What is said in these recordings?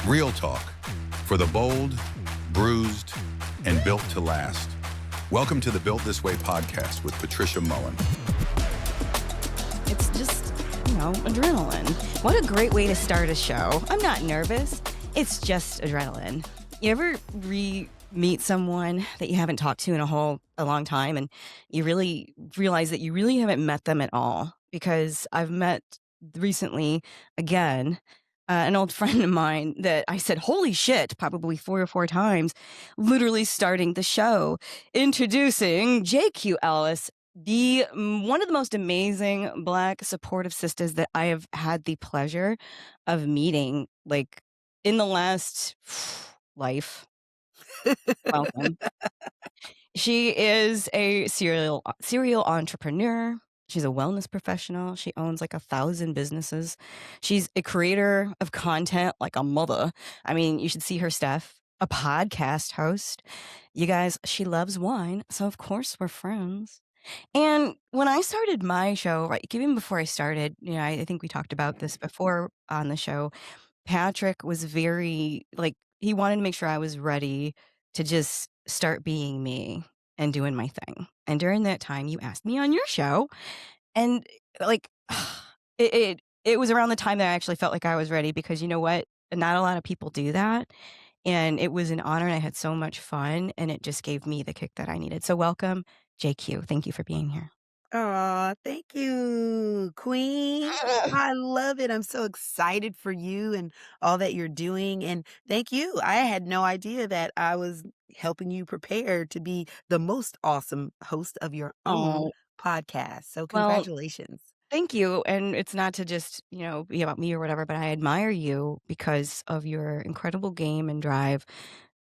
Real talk for the bold, bruised, and built to last. Welcome to the Built This Way podcast with Patricia Mullen. It's just, adrenaline. What a great way to start a show. I'm not nervous. It's just adrenaline. You ever meet someone that you haven't talked to in a long time, and you really realize that you really haven't met them at all? Because I've met recently, again, an old friend of mine that I said, holy shit, probably 3 or 4 times, literally starting the show, introducing JQue Ellis, one of the most amazing Black supportive sisters that I have had the pleasure of meeting, like, in the last life. Welcome. She is a serial entrepreneur. She's a wellness professional. She owns like 1,000 businesses. She's a creator of content like a mother. I mean, you should see her stuff. A podcast host. You guys, she loves wine. So of course we're friends. And when I started my show, right, even before I started, I think we talked about this before on the show. Patrick was very, he wanted to make sure I was ready to just start being me and doing my thing. And during that time, you asked me on your show, and like, it was around the time that I actually felt like I was ready, because you know what? Not a lot of people do that. And it was an honor, and I had so much fun, and it just gave me the kick that I needed. So welcome, JQue. Thank you for being here. Oh, thank you, Queen. I love it. I'm so excited for you and all that you're doing. And thank you. I had no idea that I was helping you prepare to be the most awesome host of your own Oh, podcast. So well, congratulations. thank you. And it's not to just, be about me or whatever, but I admire you because of your incredible game and drive.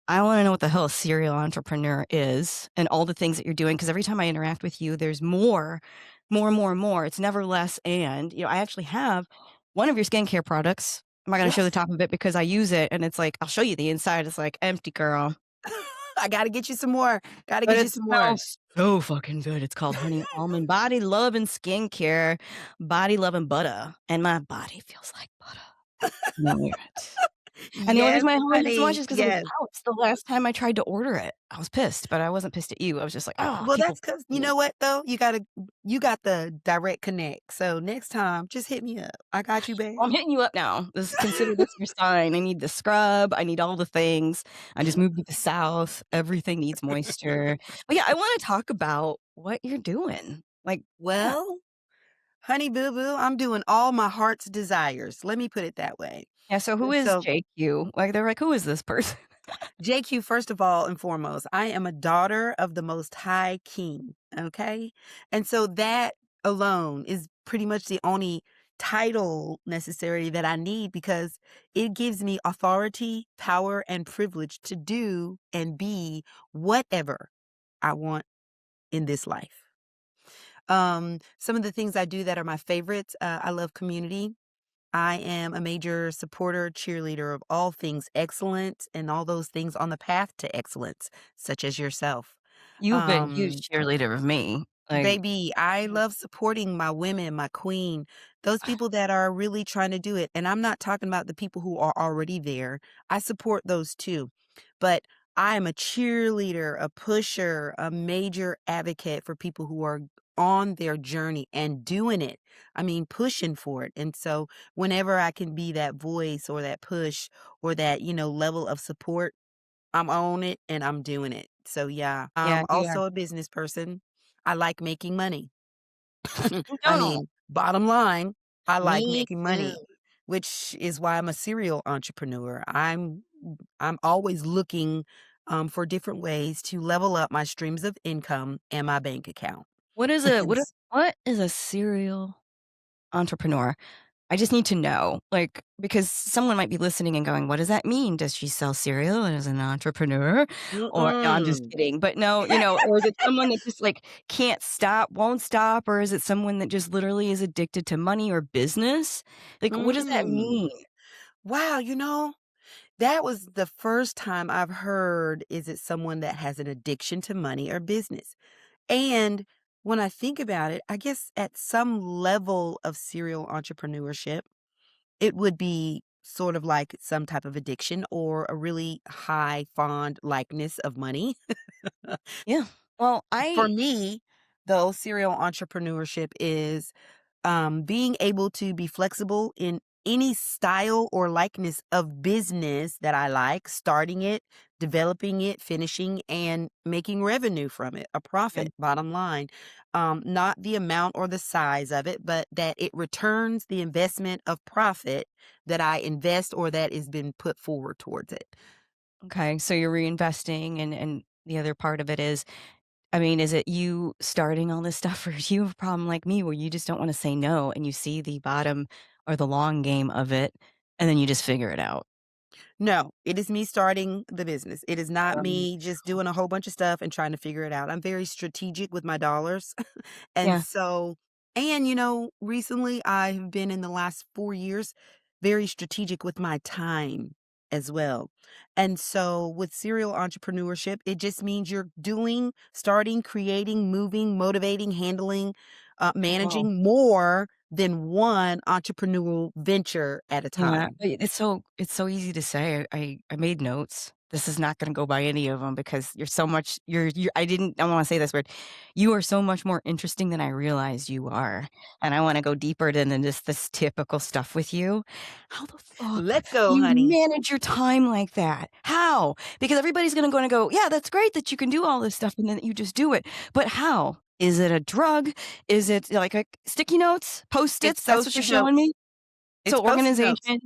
I want to know what the hell a serial entrepreneur is and all the things that you're doing, because every time I interact with you, there's more. It's never less. And, I actually have one of your skincare products. I'm not going to show the Yes. top of it because I use it, and it's like, I'll show you the inside. It's like empty, girl. I got to get you some more. Got to But get you it some more. smells so fucking good. It's called Honey Almond Body Love and Skincare, Body Love and Butter. And my body feels like butter. Know it. And the only Yes, reason why I haven't it so much honey. is because it was Yes. out. The last time I tried to order it, I was pissed, but I wasn't pissed at you. I was just like, oh, Well, people. that's because you know what though? You got the direct connect. So next time, just hit me up. I got you, babe. I'm hitting you up now. Consider this your sign. I need the scrub. I need all the things. I just moved to the South. Everything needs moisture. But yeah, I want to talk about what you're doing. Yeah. Well, honey boo boo, I'm doing all my heart's desires. Let me put it that way. Yeah. So who And is so, JQue? They're like, who is this person? JQ, first of all and foremost, I am a daughter of the Most High King. Okay. And so that alone is pretty much the only title necessary that I need, because it gives me authority, power, and privilege to do and be whatever I want in this life. Some of the things I do that are my favorites. I love community. I am a major supporter, cheerleader of all things excellent and all those things on the path to excellence, such as yourself. You've been a huge Um, cheerleader of me. Baby, I love supporting my women, my queen, those people that are really trying to do it. And I'm not talking about the people who are already there. I support those too. But I am a cheerleader, a pusher, a major advocate for people who are on their journey and doing it. I mean, pushing for it. And so whenever I can be that voice or that push or that, level of support, I'm on it and I'm doing it. So yeah, Yeah, I'm you are. also a business person. I like making money. I No, mean, bottom line, I like me making too. money, which is why I'm a serial entrepreneur. I'm always looking for different ways to level up my streams of income and my bank account. What is a And what is a serial entrepreneur? I just need to know, because someone might be listening and going, "What does that mean? Does she sell cereal as an entrepreneur?" Or no, I'm just mm-mm. kidding. But no, or is it someone that just can't stop, won't stop, or is it someone that just literally is addicted to money or business? What does that Mm. mean? Wow, that was the first time I've heard, is it someone that has an addiction to money or business? And when I think about it, I guess at some level of serial entrepreneurship, it would be sort of like some type of addiction or a really high fond likeness of money. Yeah. Well, For I me, though, serial entrepreneurship is being able to be flexible in any style or likeness of business that I like, starting it, developing it, finishing, and making revenue from it, a profit, bottom line. Not the amount or the size of it, but that it returns the investment of profit that I invest or that has been put forward towards it. okay, so you're reinvesting and the other part of it is, I mean, is it you starting all this stuff or do you have a problem like me where you just don't wanna say no and you see the bottom or the long game of it, and then you just figure it out? No, it is me starting the business. It is not Um, me just doing a whole bunch of stuff and trying to figure it out. I'm very strategic with my dollars. And yeah. so, recently I've been in the last 4 years very strategic with my time as well. And so with serial entrepreneurship, it just means you're doing, starting, creating, moving, motivating, handling, Wow. managing more than one entrepreneurial venture at a Yeah, time. it's so easy to say. I made notes. This is not gonna go by any of them because you're so much you're I don't wanna say this word. You are so much more interesting than I realized you are, and I wanna go deeper than just this typical stuff with you. How the fuck Let's do go, you honey. manage your time like that? How? Because everybody's gonna go, "Yeah, that's great that you can do all this stuff and then you just do it." But how? Is it a drug? Is it like, sticky notes, It's Post-its? That's what you're Post-it showing notes. me? It's So Post-it notes. organization,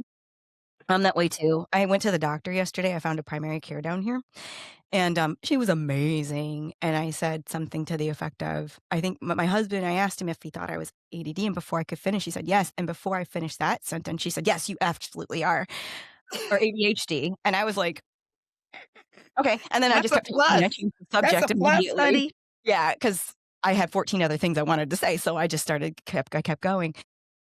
I'm that way too. I went to the doctor yesterday. I found a primary care down here, and, she was amazing, and I said something to the effect of I think my husband, I asked him if he thought I was ADD, and before I could finish, he said, "Yes," and before I finished that sentence, she said, "Yes, you absolutely are," or ADHD, and I was like, "Okay," and then I That's just a kept talking, I plus. changed the That's a subject plus, immediately. honey. Yeah, because I had 14 other things I wanted to say, so I kept going.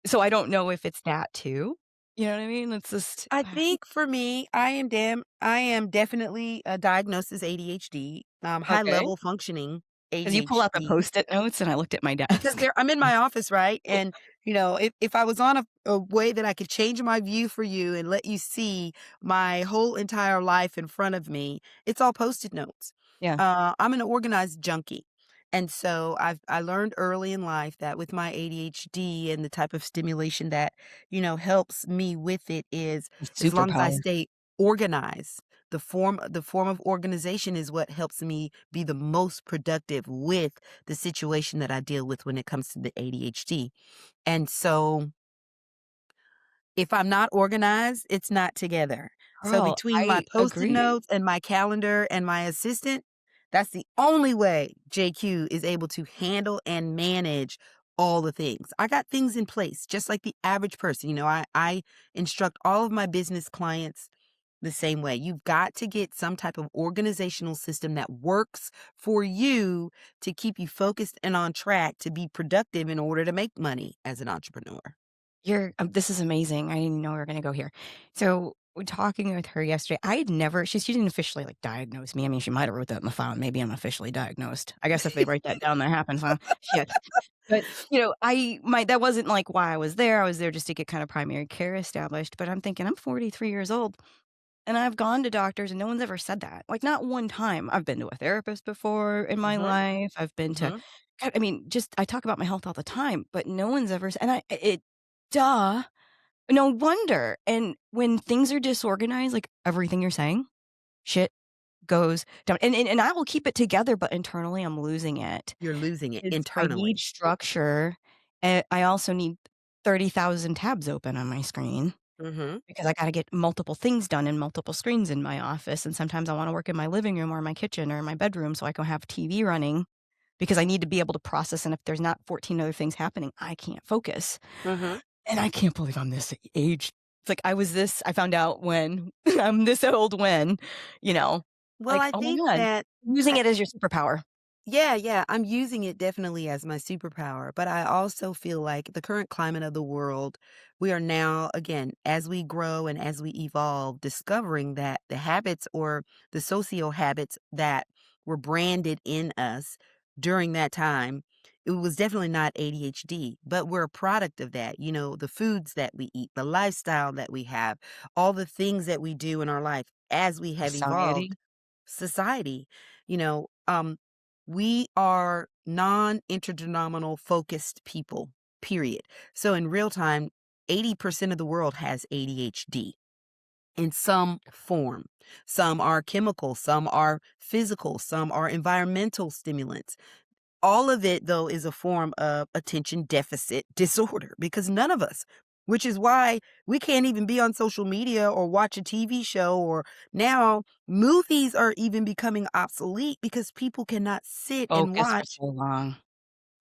So I don't know if it's that too, you know what I mean? It's just I think for me, I am definitely, diagnosed as ADHD, high okay. level functioning 'Cause you pull out the ADHD. Post-it notes, and I looked at my Because desk. there I'm in my office, right? And, if I was on a way that I could change my view for you and let you see my whole entire life in front of me, it's all Post-it notes. Yeah, I'm an organized junkie. And so I learned early in life that with my ADHD and the type of stimulation that, helps me with it is a as long as I superpower. stay organized. The form of organization is what helps me be the most productive with the situation that I deal with when it comes to the ADHD. And so if I'm not organized, it's not together. So Girl, between my I Post-it agree. notes and my calendar and my assistant, that's the only way JQue is able to handle and manage all the things. I got things in place, just like the average person. I instruct all of my business clients the same way. You've got to get some type of organizational system that works for you to keep you focused and on track to be productive in order to make money as an entrepreneur. This is amazing. I didn't even know we were gonna go here. So, when talking with her yesterday, I had never she didn't officially, like, diagnose me. I mean, she might have wrote that in the file, maybe I'm officially diagnosed. I guess if they write that down, that happens, huh? Shit. But, that wasn't, like, why I was there. I was there just to get kind of primary care established, but I'm thinking, I'm 43 years old. And I've gone to doctors and no one's ever said that. Like, not one time. I've been to a therapist before in my Mhm. life. I've been to Mhm. God, I mean, just I talk about my health all the time, but no one's ever s and I it duh, no wonder. And when things are disorganized, like everything you're saying, shit goes down. And I will keep it together, but internally I'm losing it. You're losing it I need internally. structure. And I also need 30,000 tabs open on my screen. Mhm. Because I gotta get multiple things done in multiple screens in my office, and sometimes I wanna work in my living room or my kitchen or in my bedroom so I can have TV running because I need to be able to process, and if there's not 14 other things happening, I can't focus. Mhm. And I can't believe I'm this age. It's like I found out when I'm this old when, you know, Well, like, I "Oh my think god, that using I it as your superpower." yeah, yeah, I'm using it definitely as my superpower, but I also feel like the current climate of the world, we are now, again, as we grow and as we evolve, discovering that the habits or the socio habits that were branded in us during that time it was definitely not ADHD, but we're a product of that. The foods that we eat, the lifestyle that we have, all the things that we do in our life as we have evolved Society. society, you know, we are non-interdenominal focused people, period. So in real time, 80% of the world has ADHD in some form. Some are chemical, some are physical, some are environmental stimulants. All of it, though, is a form of attention deficit disorder because none of us, which is why we can't even be on social media or watch a TV show, or now movies are even becoming obsolete because people cannot sit and Focus for watch. so long.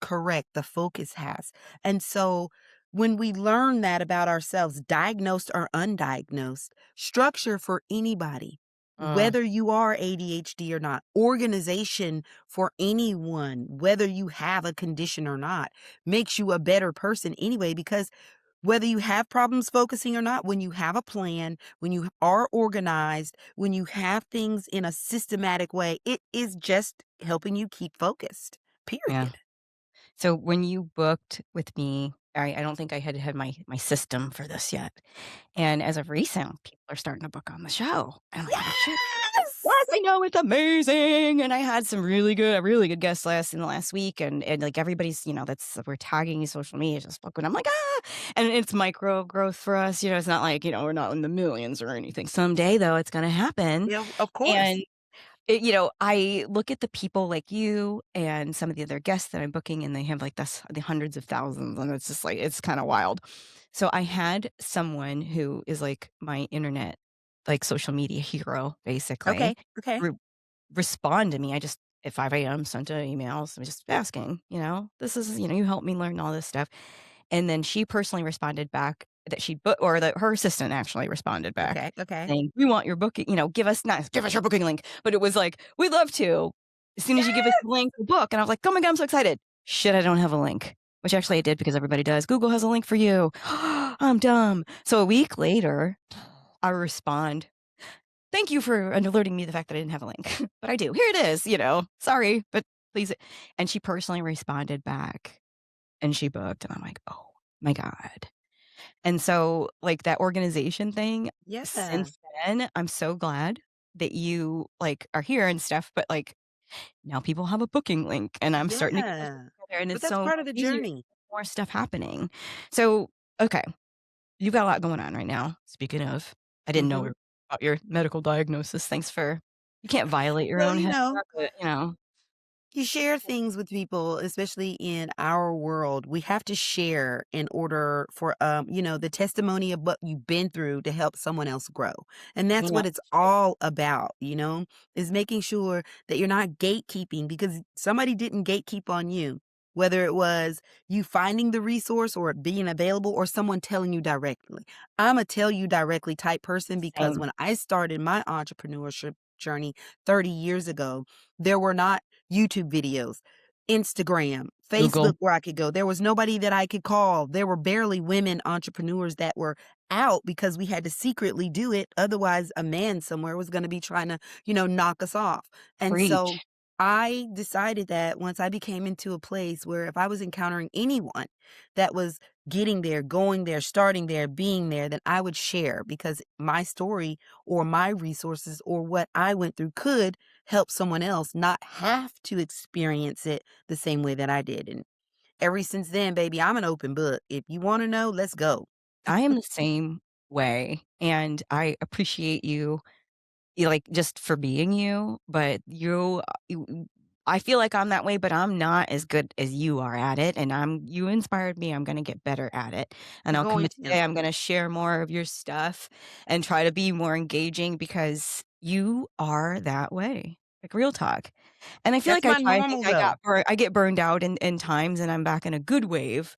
Correct, the focus has. And so when we learn that about ourselves, diagnosed or undiagnosed, structure for anybody, Mm, whether you are ADHD or not, organization for anyone, whether you have a condition or not, makes you a better person anyway, because whether you have problems focusing or not, when you have a plan, when you are organized, when you have things in a systematic way, it is just helping you keep focused, yeah. period. So when you booked with me, I don't think I had my system for this yet. And as of recent, people are starting to book on the show. And I'm like, "Oh, shit. Yes, Yes! I know it's amazing." And I had some really good guests in the last week. And like everybody's, that's we're tagging social media, just book. And I'm like, ah. And it's micro growth for us. It's not like, we're not in the millions or anything. Someday though, it's gonna happen. Yeah, of course. And I look at the people like you and some of the other guests that I'm booking, and they have like the hundreds of thousands, and it's just like it's kind of wild. So I had someone who is like my internet, like social media hero, basically, Okay, okay, re- respond to me. I just at 5 a.m. sent an email, so just asking, this is, you helped me learn all this stuff. And then she personally responded back that she booked, or that her assistant actually responded back okay, okay. saying, "We want your booking, give us your booking link." But it was like, "We'd love to. As soon as you give us Yes! the link, we'll book." And I was like, "Oh my God, I'm so excited." Shit, I don't have a link. Which actually I did because everybody does. "Google has a link for you." I'm dumb. So a week later, I respond, "Thank you for alerting me the fact that I didn't have a link, but I do. Here it is, sorry, but please." And she personally responded back and she booked. And I'm like, "Oh my God." And so, like, that organization thing, Yeah, since then, I'm so glad that you, like, are here and stuff, but, like, now people have a booking link, and I'm starting to get this yeah. together, and But it's that's so much part of the easier, journey. more stuff happening. So, okay, you've got a lot going on right now. Speaking of, I didn't know Mhm. about your medical diagnosis. Thanks for you can't violate your Well, own head, but, you share things with people, especially in our world. We have to share in order for the testimony of what you've been through to help someone else grow. And that's yeah, what it's all about, is making sure that you're not gatekeeping because somebody didn't gatekeep on you. Whether it was you finding the resource or it being available or someone telling you directly. I'm a tell you directly type person because same. when I started my entrepreneurship journey 30 years ago, there were not YouTube videos, Instagram, Facebook Google, where I could go. There was nobody that I could call. There were barely women entrepreneurs that were out because we had to secretly do it. Otherwise, a man somewhere was going to be trying to, knock us off. And so preach. I decided that once I became into a place where if I was encountering anyone that was getting there, going there, starting there, being there, then I would share because my story or my resources or what I went through could help someone else not have to experience it the same way that I did. And ever since then, baby, I'm an open book. If you want to know, let's go. I am the same way, and I appreciate you like, just for being you, but I feel like I'm that way, but I'm not as good as you are at it, and you inspired me, I'm gonna get better at it, and We're I'll going commit to. today, I'm gonna share more of your stuff and try to be more engaging because you are that way, like, real talk, and I feel That's like I my try I think normal, though. I get burned out in times, and I'm back in a good wave,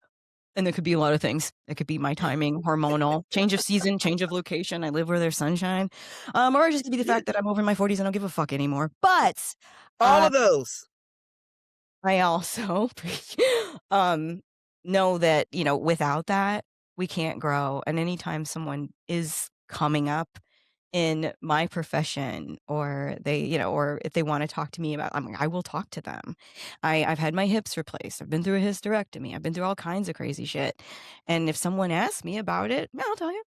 and there could be a lot of things. It could be my timing, hormonal, change of season, change of location. I live where there's sunshine. Or it just could be the fact that I'm over in my 40s and I don't give a fuck anymore. But All uh, of those. I also um, know that, without that, we can't grow. And anytime someone is coming up in my profession, or or if they want to talk to me about, I will talk to them. I've had my hips replaced. I've been through a hysterectomy. I've been through all kinds of crazy shit. And if someone asks me about it, yeah, I'll tell you.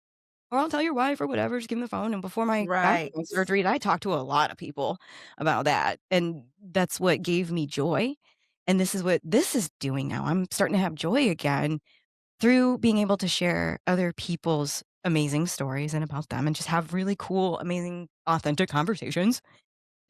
Or I'll tell your wife or whatever, just give them the phone. And before my back Right. surgery, I talked to a lot of people about that. And that's what gave me joy. And this is what this is doing now. I'm starting to have joy again through being able to share other people's amazing stories and about them and just have really cool, amazing, authentic conversations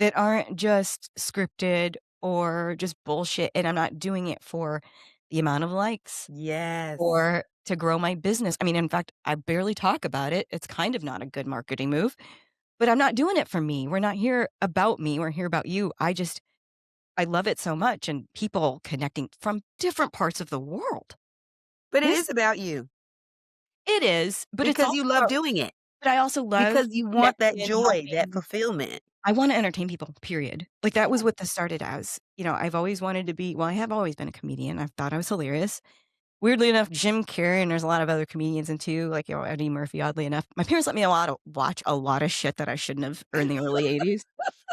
that aren't just scripted or just bullshit. And I'm not doing it for the amount of likes Yes. or to grow my business. I mean, in fact, I barely talk about it. It's kind of not a good marketing move, but I'm not doing it for me. We're not here about me. We're here about you. I love it so much, and people connecting from different parts of the world. But it This is about you It is, but it's because also you love doing it, but I also love because you want that connecting and joy, that helping. fulfillment. I wanna entertain people, period. Like, that was Yeah. what this started as. I've always wanted to be, well, I have always been a comedian. I've thought I was hilarious. Weirdly enough, Jim Carrey, and there's a lot of other comedians in too, like, Eddie Murphy, oddly enough. My parents let me watch a lot of shit that I shouldn't have in the early '80s.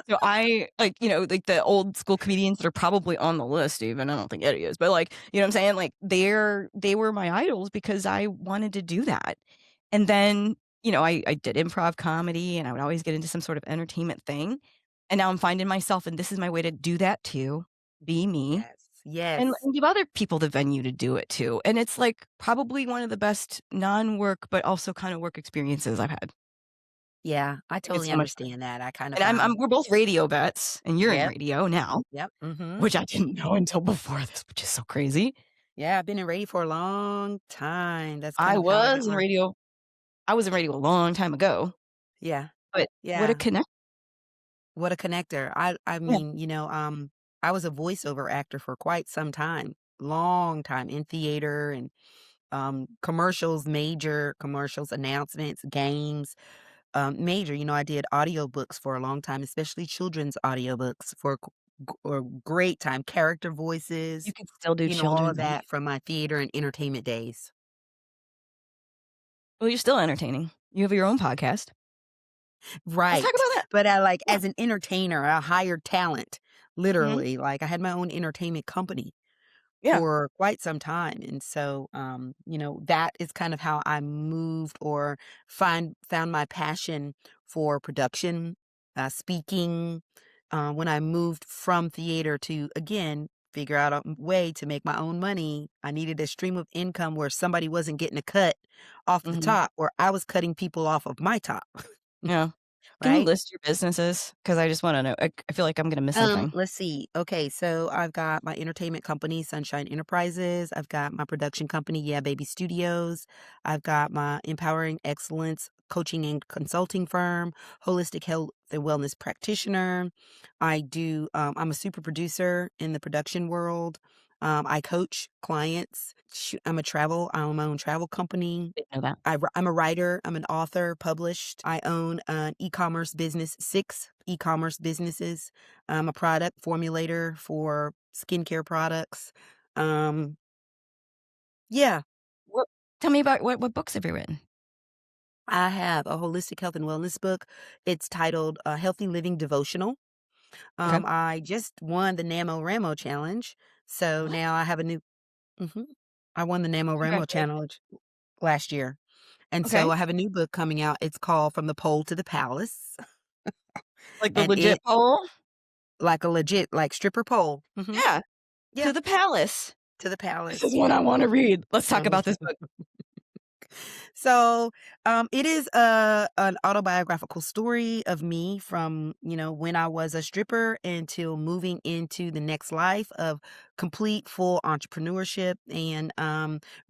So I like, like the old school comedians that are probably on the list even. I don't think Eddie is, but like, you know what I'm saying? Like they were my idols because I wanted to do that. And then, I did improv comedy and I would always get into some sort of entertainment thing. And now I'm finding myself, and this is my way to do that too. Be me Yes. and, Yes. and give other people the venue to do it too. And it's like probably one of the best non-work, but also kind of work experiences I've had. Yeah, I Like, it's totally so much fun. understand that. I kind of And I'm found. we're both radio vets, and you're in Yep. radio now, Yep. Mhm. which I didn't know until before this, which is so crazy. Yeah, I've been in radio for a long time. That's kind I of how I got was in my. radio I was in radio a long time ago, Yeah. but what a Yeah. connect. What a connector. I Yeah. mean, I was a voiceover actor for quite some time, long time in theater and commercials, major commercials, announcements, games, major. I did audiobooks for a long time, especially children's audiobooks for a great time, character You voices, can still do all of children's audio. that from my theater and entertainment days. Well, you're still entertaining. You have your own podcast. Let's talk Right. about that. But I like Yeah. as an entertainer, I hired talent, Mhm. literally. Like I had my own entertainment company Yeah. for quite some time. And so, that is kind of how I moved or found my passion for production, speaking. When I moved from theater to again figure out a way to make my own money, I needed a stream of income where somebody wasn't getting a cut off the Mhm. top, where I was cutting people off of my top. Yeah. Can you Right? list your businesses? Because I just wanna know. I feel like I'm gonna miss something. Let's see. Okay, so I've got my entertainment company, Sunshine Enterprises. I've got my production company, Yeah Baby Studios. I've got my empowering excellence coaching and consulting firm, holistic health and wellness practitioner. I'm a super producer in the production world. I coach clients. I own my own travel company. Didn't know that. I'm a writer. I'm an author, published. I own an e-commerce business, 6 e-commerce businesses. I'm a product formulator for skincare products. Um, yeah, What Tell me about what books have you written? I have a holistic health and wellness book. It's titled Healthy Living Devotional. Okay. I just won the NaMoWriMo challenge. So What? now I have a new, mhm. I won the NaMoWriMo Congratulations. challenge last year. And so Okay. I have a new book coming out. It's called From the Pole to the Palace. Like the And legit it pole? like a legit, like, stripper pole. Mhm. Yeah. Yeah, To the palace. to the This is palace. one I wanna read. Let's talk Um, about this book. so, it is an autobiographical story of me from, when I was a stripper until moving into the next life of complete full entrepreneurship and,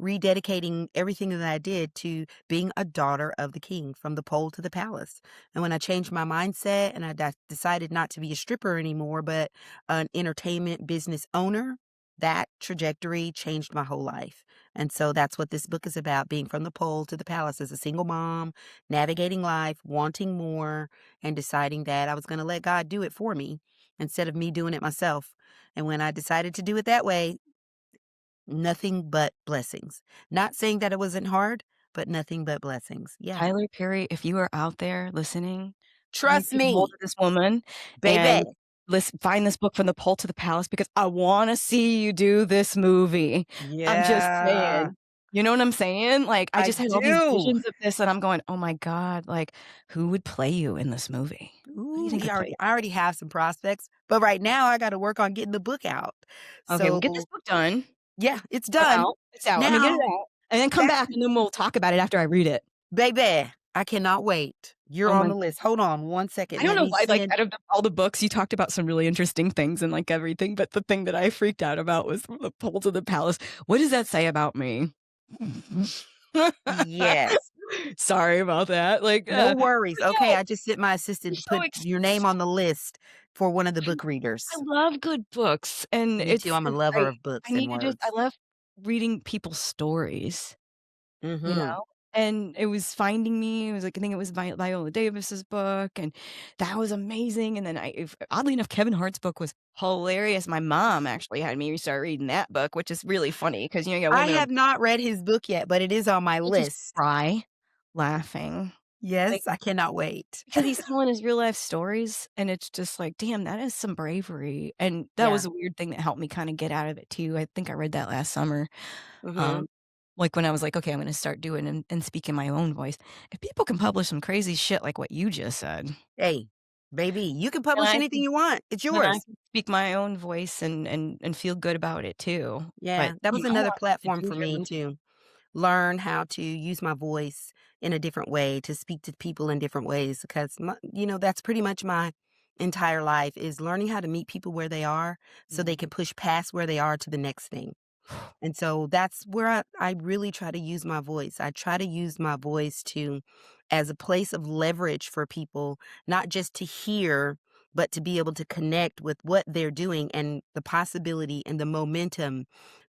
rededicating everything that I did to being a daughter of the king from the pole to the palace. And when I changed my mindset and I decided not to be a stripper anymore, but an entertainment business owner, that trajectory changed my whole life. And so that's what this book is about, being from the pole to the palace as a single mom, navigating life, wanting more, and deciding that I was going to let God do it for me instead of me doing it myself. And when I decided to do it that way, nothing but blessings. Not saying that it wasn't hard, but nothing but blessings. Yeah. Tyler Perry, if you are out there listening, please Trust get a hold me, of this woman baby. and find this book from the pole to the palace because I wanna see you do this movie. I'm just Yeah, saying. You know what I'm saying? Like, I I just had all these do. visions of this, and I'm going, "Oh my god, like, who would play you in this movie? Who do you Ooh, think we would play already you?" I already have some prospects, but right now I gotta work on getting the book out. Okay, well, get this So, book done yeah, it's or done. out. It's out. I mean, get it Now, out, and then come that's back, and then we'll talk about it after I read it. baby, I cannot wait. You're Oh on my the list. Hold on one second. I don't Let know me why, like, send out of all the books, you talked about some really interesting things and, like, everything, but the thing that I freaked out about was from the pole to the palace. What does that say about me? yes. Sorry about that, like, No worries. but Okay, yeah, I just sent my you're assistant to so put your name on the list for one of the book I readers. love good books, and Me too. I'm a lover of I books and need to just I words. love reading people's stories. You Mhm. know? And it was Finding Me, it was like I think it was Viola Davis's book, and that was amazing, and then oddly enough, Kevin Hart's book was hilarious. My mom actually had me start reading that book, which is really funny because you got I women have not read his book yet, but it is on my will just list. cry laughing, like, Yes, I cannot wait. because he's telling his real life stories, and it's just like, "Damn, that is some bravery," and that Yeah. was a weird thing that helped me kinda get out of it too. I think I read that last summer. Mhm. Um, like, when I was like, "Okay, I'm gonna start doing and speaking my own voice." If people can publish some crazy shit like what you just said, Hey, baby, you can then publish I anything can you want. It's then I yours. can speak my own voice and feel good about it too. But, Yeah, that was I another want to platform do for me everything. to learn how to use my voice in a different way, to speak to people in different ways because that's pretty much my entire life is learning how to meet people where they are so they Mhm. can push past where they are to the next thing. And so that's where I really try to use my voice. I try to use my voice to as a place of leverage for people, not just to hear, but to be able to connect with what they're doing and the possibility and the momentum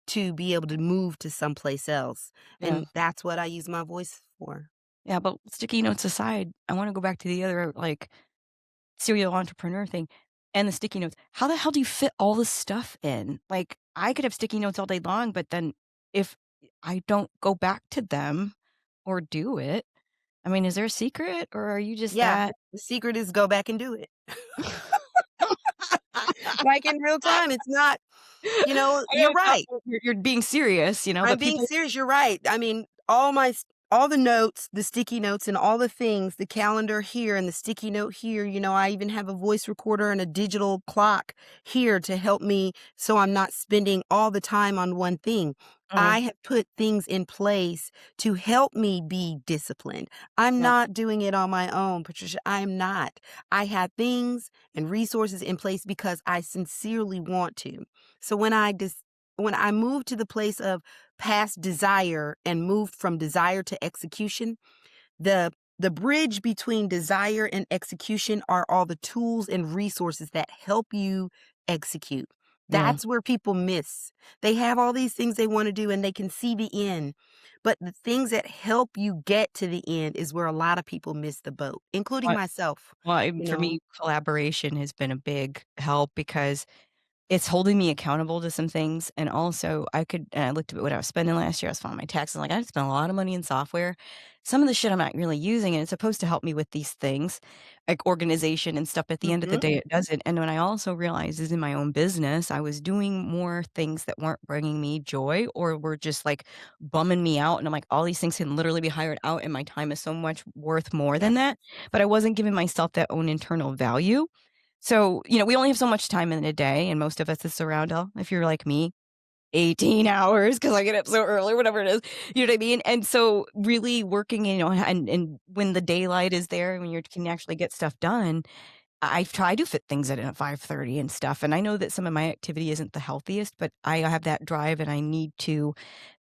to be able to move to someplace else. Yeah. And that's what I use my voice for. Yeah, but sticky notes aside, I wanna go back to the other, like, serial entrepreneur thing and the sticky notes. How the hell do you fit all this stuff in? Like, I could have sticky notes all day long, but then if I don't go back to them or do it, I mean, is there a secret or are you just Yeah. that The secret is go back and do it. Like in real time. It's not, I you're don't right. know, you're being serious, I'm but being people serious, you're right. I mean, all the notes, the sticky notes and all the things, the calendar here and the sticky note here, I even have a voice recorder and a digital clock here to help me so I'm not spending all the time on one thing. Mhm, I have put things in place to help me be disciplined. I'm yeah, not doing it on my own, Patricia. I'm not. I have things and resources in place because I sincerely want to. So when I moved to the place of past desire and moved from desire to execution, the the bridge between desire and execution are all the tools and resources that help you execute. yeah. That's where people miss. They have all these things they want to do and they can see the end. But the things that help you get to the end is where a lot of people miss the boat, including Well myself, you for know. me, collaboration has been a big help because it's holding me accountable to some things, and also and I looked at what I was spending last year, I was filing my taxes, like, I spent a lot of money in software. Some of the shit I'm not really using, and it's supposed to help me with these things, like organization and stuff, at the end of the Mhm. day, it doesn't, and when I also realized is in my own business, I was doing more things that weren't bringing me joy or were just, like, bumming me out, and I'm like, "All these things can literally be hired out, and my time is so much worth more than Yes. that," but I wasn't giving myself that own internal value. So, we only have so much time in a day, and most of us is around, if you're like me, 18 hours because I get up so early, whatever it is, you know what I mean? And so really working, and when the daylight is there, when you can actually get stuff done, I've tried to fit things in at 5:30 and stuff, and I know that some of my activity isn't the healthiest, but I have that drive and I need to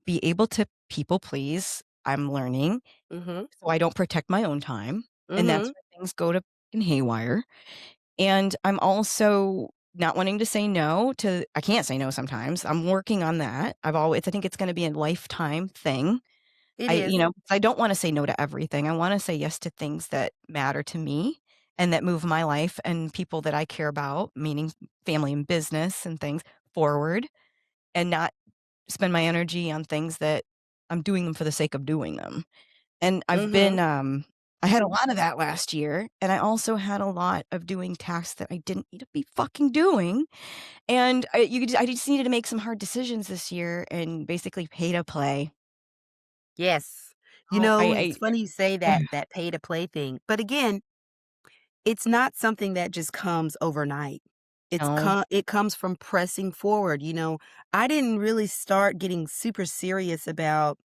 be able to people please. I'm learning, Mhm. so I don't protect my own time, and that's Mhm. where things go to fucking haywire. And I'm also not wanting to say no to I can't say no sometimes. I'm working on that. I think it's gonna be a lifetime thing. It is. I don't wanna say no to everything. I wanna say yes to things that matter to me and that move my life and people that I care about, meaning family and business and things, forward, and not spend my energy on things that I'm doing them for the sake of doing them. And I've been, Mhm. I had a lot of that last year, and I also had a lot of doing tasks that I didn't need to be fucking doing. And I just needed to make some hard decisions this year and basically pay to play. Yes. You Oh, know, I it's funny you say that pay to play thing, but again, it's not something that just comes overnight. no. It comes from pressing forward, I didn't really start getting super serious about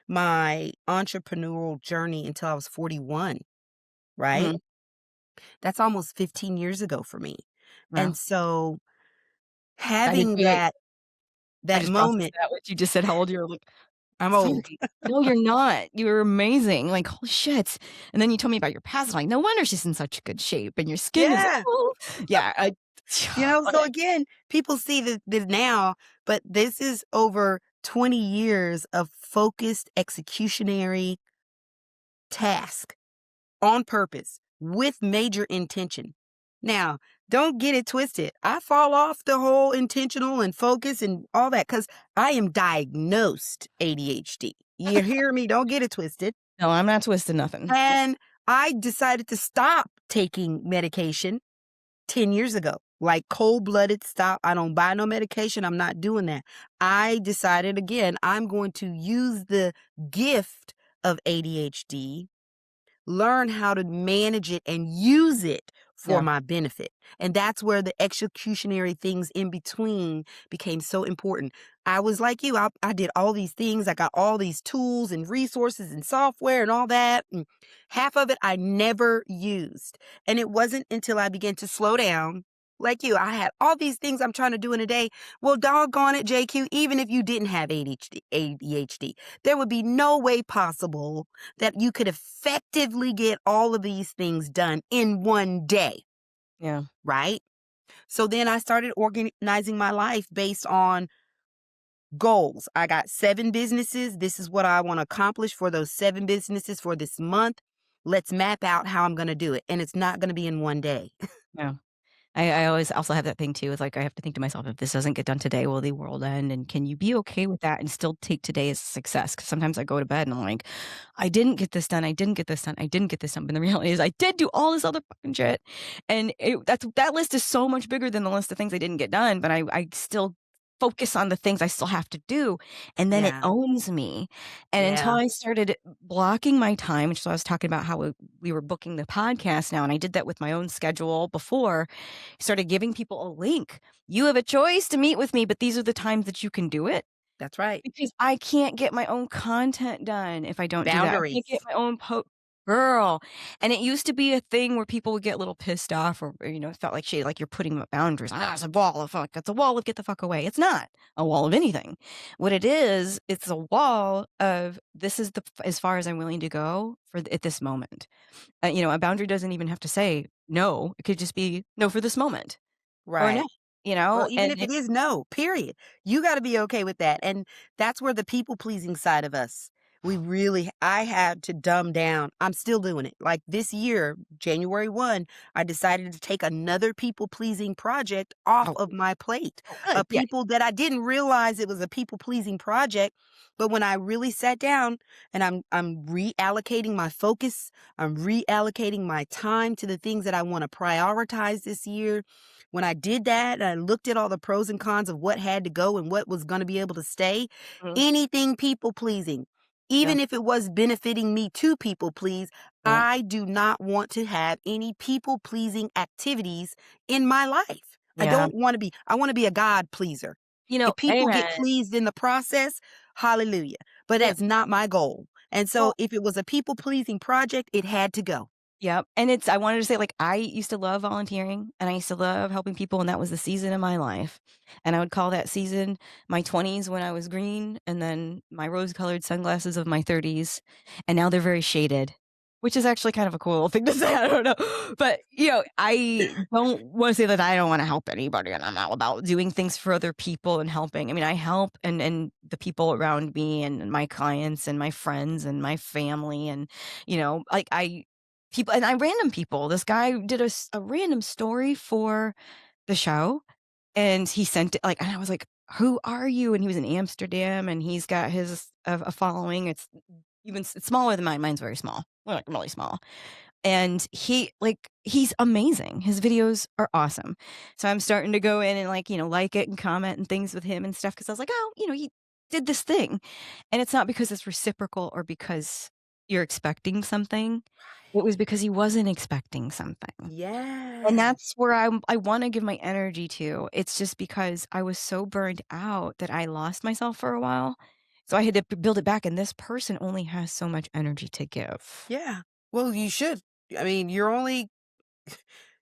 my entrepreneurial journey until I was 41, right? Mhm. That's almost 15 years ago for me. Yeah. And so I did having too. I that just processed moment, that what you just said, how old you are, like, I'm old. sorry. No, you're not. You're amazing. Like, holy shit. And then you told me about your past. I'm like, no wonder she's in such good shape and your skin is, Yeah. oh, yeah. So Okay. again, people see the now, but this is over 20 years of focused executionary task on purpose with major intention. Now, don't get it twisted. I fall off the whole intentional and focus and all that because I am diagnosed ADHD. You hear me? Don't get it twisted. No, I'm not twisting nothing. And I decided to stop taking medication 10 years ago. Like cold blooded stop. I don't buy no medication. I'm not doing that. I decided again, I'm going to use the gift of ADHD, learn how to manage it and use it for Yeah. my benefit. And that's where the executionary things in between became so important. I was like you, I did all these things. I got all these tools and resources and software and all that. And half of it I never used. And it wasn't until I began to slow down. Like you, I had all these things I'm trying to do in a day. Well, doggone it, JQue, even if you didn't have ADHD, there would be no way possible that you could effectively get all of these things done in one day, Yeah. right? So then I started organizing my life based on goals. I got 7 businesses. This is what I want to accomplish for those 7 businesses for this month. Let's map out how I'm going to do it. And it's not going to be in one day. Yeah. I always also have that thing too. It's like I have to think to myself, if this doesn't get done today, will the world end? And can you be okay with that and still take today as a success? Because sometimes I go to bed and I'm like, I didn't get this done. I didn't get this done. I didn't get this done. But the reality is, I did do all this other fucking shit, and that list is so much bigger than the list of things I didn't get done. But I still focus on the things I still have to do, and then it Yeah. owns me. And until Yeah. I started blocking my time, which is what I was talking about, how we were booking the podcast now, and I did that with my own schedule before. Started giving people a link. You have a choice to meet with me, but these are the times that you can do it, That's right. because I can't get my own content done if I don't do that. I can't get Boundaries. my own girl. And it used to be a thing where people would get a little pissed off, or it felt like shade, like you're putting up boundaries. Ah, it's a wall of fuck. It's a wall of get the fuck away. It's not a wall of anything. What it is, it's a wall of this is as far as I'm willing to go at this moment. A boundary doesn't even have to say no. It could just be no for this moment. Or no, Right. Well, even and if it is no, period, you got to be okay with that. And that's where the people pleasing side of us, I had to dumb down. I'm still doing it. Like this year, January 1, I decided to take another people pleasing project off oh, of my plate. oh, A good. Yeah. people that I didn't realize it was a people pleasing project. But when I really sat down and I'm reallocating my focus, I'm reallocating my time to the things that I want to prioritize this year. When I did that and I looked at all the pros and cons of what had to go and what was going to be able to stay, Mhm. anything people pleasing, Yeah. even if it was benefiting me to people please, Yeah. I do not want to have any people pleasing activities in my life. Yeah. I want to be a God pleaser. If people get Amen. pleased in the process, hallelujah. But Yeah. that's not my goal. And so Well, if it was a people pleasing project, it had to go. yep. And I wanted to say, like, I used to love volunteering and I used to love helping people. And that was the season of my life. And I would call that season my 20s when I was green, and then my rose colored sunglasses of my 30s. And now they're very shaded, which is actually kind of a cool thing to say. I don't know. But, I don't want to say that I don't want to help anybody, and I'm all about doing things for other people and helping. I mean, I help and the people around me and my clients and my friends and my family. And, like people, and I random people. This guy did a random story for the show, and he sent it and I was like, "Who are you?" And he was in Amsterdam, and he's got his a following. It's it's smaller than mine. Mine's very small, like really small. And he's amazing. His videos are awesome. So I'm starting to go in and like it and comment and things with him and stuff because I was like, oh, he did this thing. And it's not because it's reciprocal or because you're expecting something. It was because he wasn't expecting something. And Yeah. that's where I want to give my energy to. It's just because I was so burned out that I lost myself for a while. So I had to build it back. And this person only has so much energy to give. Yeah. Well, you should. I mean,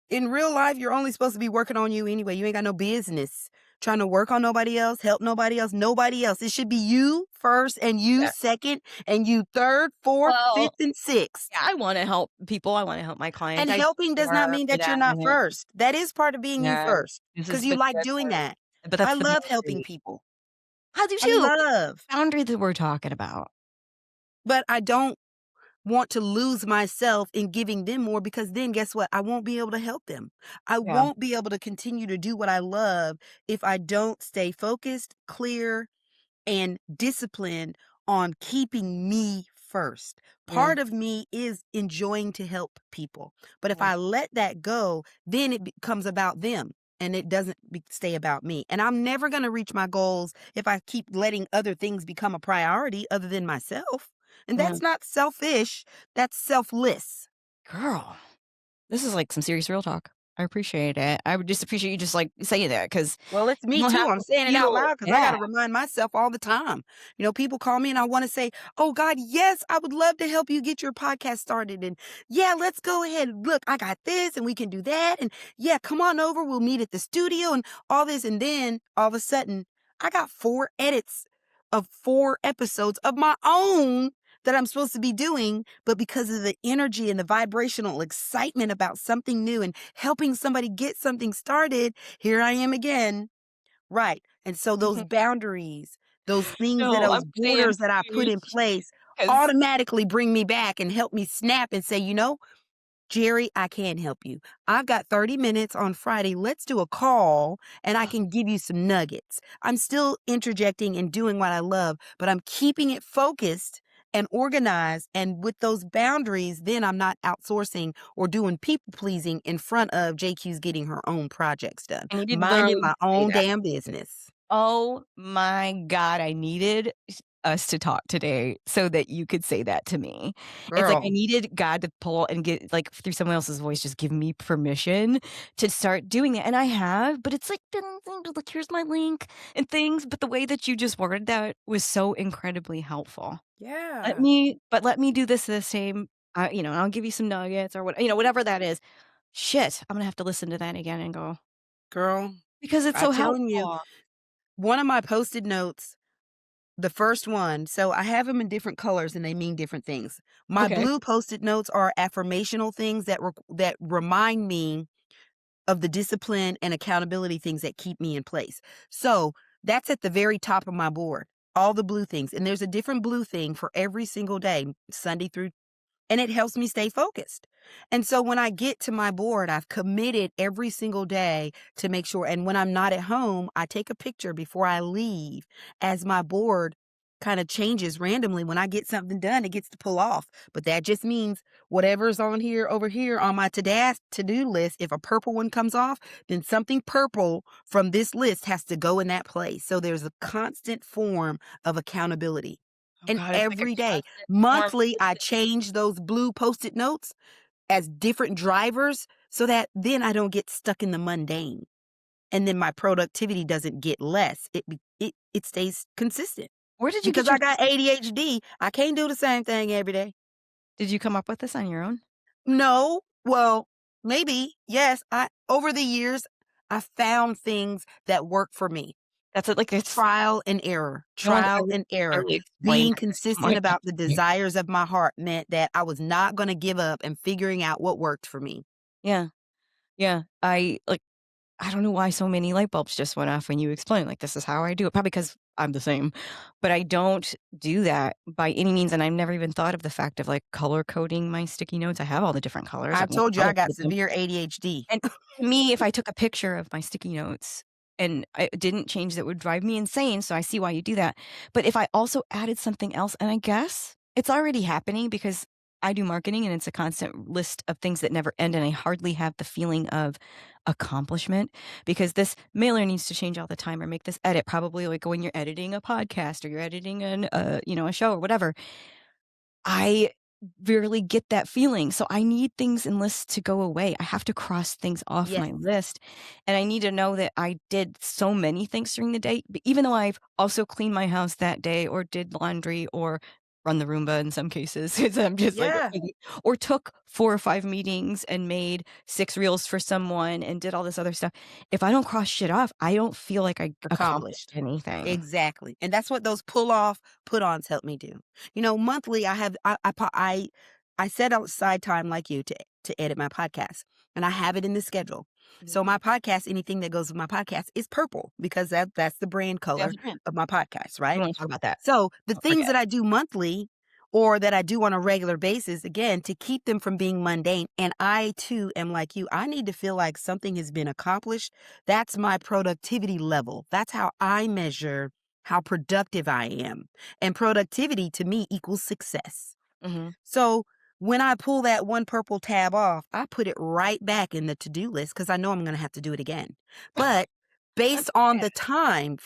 in real life, you're only supposed to be working on you anyway. You ain't got no business trying to work on nobody else, help nobody else, nobody else. It should be you first and you Yeah. second and you third, fourth, Well, fifth, and sixth. yeah, I want to help people. I want to help my And clients. I do helping does not more mean for that you're that. not first. That is part of being you Yeah, first this because is you the like good doing part. that. But I that's the love helping boundary. people. I do I too. love, Boundary that we're talking about. but I don't want to lose myself in giving them more because then guess what? I won't be able to help them. I Yeah. won't be able to continue to do what I love if I don't stay focused, clear, and disciplined on keeping me first. Yeah. Part of me is enjoying to help people. But if Yeah. I let that go, then it becomes about them and it doesn't stay about me. And I'm never going to reach my goals if I keep letting other things become a priority other than myself. And Yeah. that's not selfish, that's selfless. Girl, this is like some serious real talk. I appreciate it. I would just appreciate you just like saying that because Well, it's you me don't too. have I'm to saying it out feel loud because I got bad. to remind myself all the time. People call me and I want to say, oh, God, yes, I would love to help you get your podcast started. And yeah, let's go ahead. Look, I got this and we can do that. And yeah, come on over. We'll meet at the studio and all this. And then all of a sudden, I got 4 edits of 4 episodes of my own that I'm supposed to be doing, but because of the energy and the vibrational excitement about something new and helping somebody get something started, here I am again. Right. And so those boundaries, No, those I'm saying borders that I put in serious place because automatically bring me back and help me snap and say, Jerry, I can help you. I've got 30 minutes on Friday. Let's do a call and I can give you some nuggets. I'm still interjecting and doing what I love, but I'm keeping it focused and organized. And with those boundaries, then I'm not outsourcing or doing people pleasing in front of JQue's getting her own projects done, I needed minding literally my to say own that. damn business. Oh my God, I needed us to talk today so that you could say that to me. It's like I Girl, needed God to pull and get like through someone else's voice, just give me permission to start doing it. And I have, but it's like, like here's my link and things. But the way that you just worded that was so incredibly helpful. yeah, Let me do this the same. I'll give you some nuggets or whatever that is. Shit, I'm gonna have to listen to that again and go girl, because it's I'm so telling you, helpful. one of my posted notes, the first one, so I have them in different colors and they mean different things. My Okay. blue Post-it notes are affirmational things that remind me of the discipline and accountability things that keep me in place. So that's at the very top of my board, all the blue things. And there's a different blue thing for every single day, Sunday through, and it helps me stay focused. And so when I get to my board, I've committed every single day to make sure. And when I'm not at home, I take a picture before I leave as my board kind of changes randomly. When I get something done, it gets to pull off. But that just means whatever's on here over here on my to-do list, if a purple one comes off, then something purple from this list has to go in that place. So there's a constant form of accountability. Oh And god, it's like a every day, constant form monthly, I change those blue Post-it notes as different drivers so that then I don't get stuck in the mundane. And then my productivity doesn't get less. It stays consistent. Where did you Because get I your got ADHD, I can't do the same thing every day. Did you come up with this on your own? No, well, maybe, yes. I over the years, I found things that work for me. That's it, like, it's Trial and error, no one's trial and error. really explained Being it to consistent someone about the like desires of my heart meant that I was not going to give up and figuring out what worked for me. Yeah, yeah, I don't know why so many light bulbs just went off when you explained, like, "This is how I do it," probably because 'cause I'm the same, but I don't do that by any means, and I've never even thought of the fact of, like, color coding my sticky notes. I have all the different colors, I I've never told you thought I of got putting them severe ADHD. and to me, if I took a picture of my sticky notes and I didn't change, that would drive me insane, so I see why you do that, but if I also added something else, and I guess It's already happening because I do marketing and it's a constant list of things that never end, and I hardly have the feeling of accomplishment because this mailer needs to change all the time or make this edit, probably like when you're editing a podcast or you're editing a show or whatever. I rarely get that feeling. So I need things and lists to go away. I have to cross things off Yes. my list. And I need to know that I did so many things during the day, even though I've also cleaned my house that day or did laundry or run the Roomba in some cases. 'Cause I'm just like, Yeah. okay. Or took 4 or 5 meetings and made 6 reels for someone and did all this other stuff. If I don't cross shit off, I don't feel like I accomplished Accomplished. anything. Exactly. And that's what those pull off, put ons help me do. Monthly I have I set aside time like you to edit my podcast. And I have it in the schedule. Mhm. So my podcast, anything that goes with my podcast is purple because that's the brand Yeah, color of my podcast, we right? wanna talk about that. So the Don't things forget. that I do monthly or that I do on a regular basis, again, to keep them from being mundane. And I too am like you. I need to feel like something has been accomplished. That's my productivity level. That's how I measure how productive I am. And productivity to me equals success. Mhm. So when I pull that one purple tab off, I put it right back in the to-do list because I know I'm going to have to do it again. But That's based on okay. the time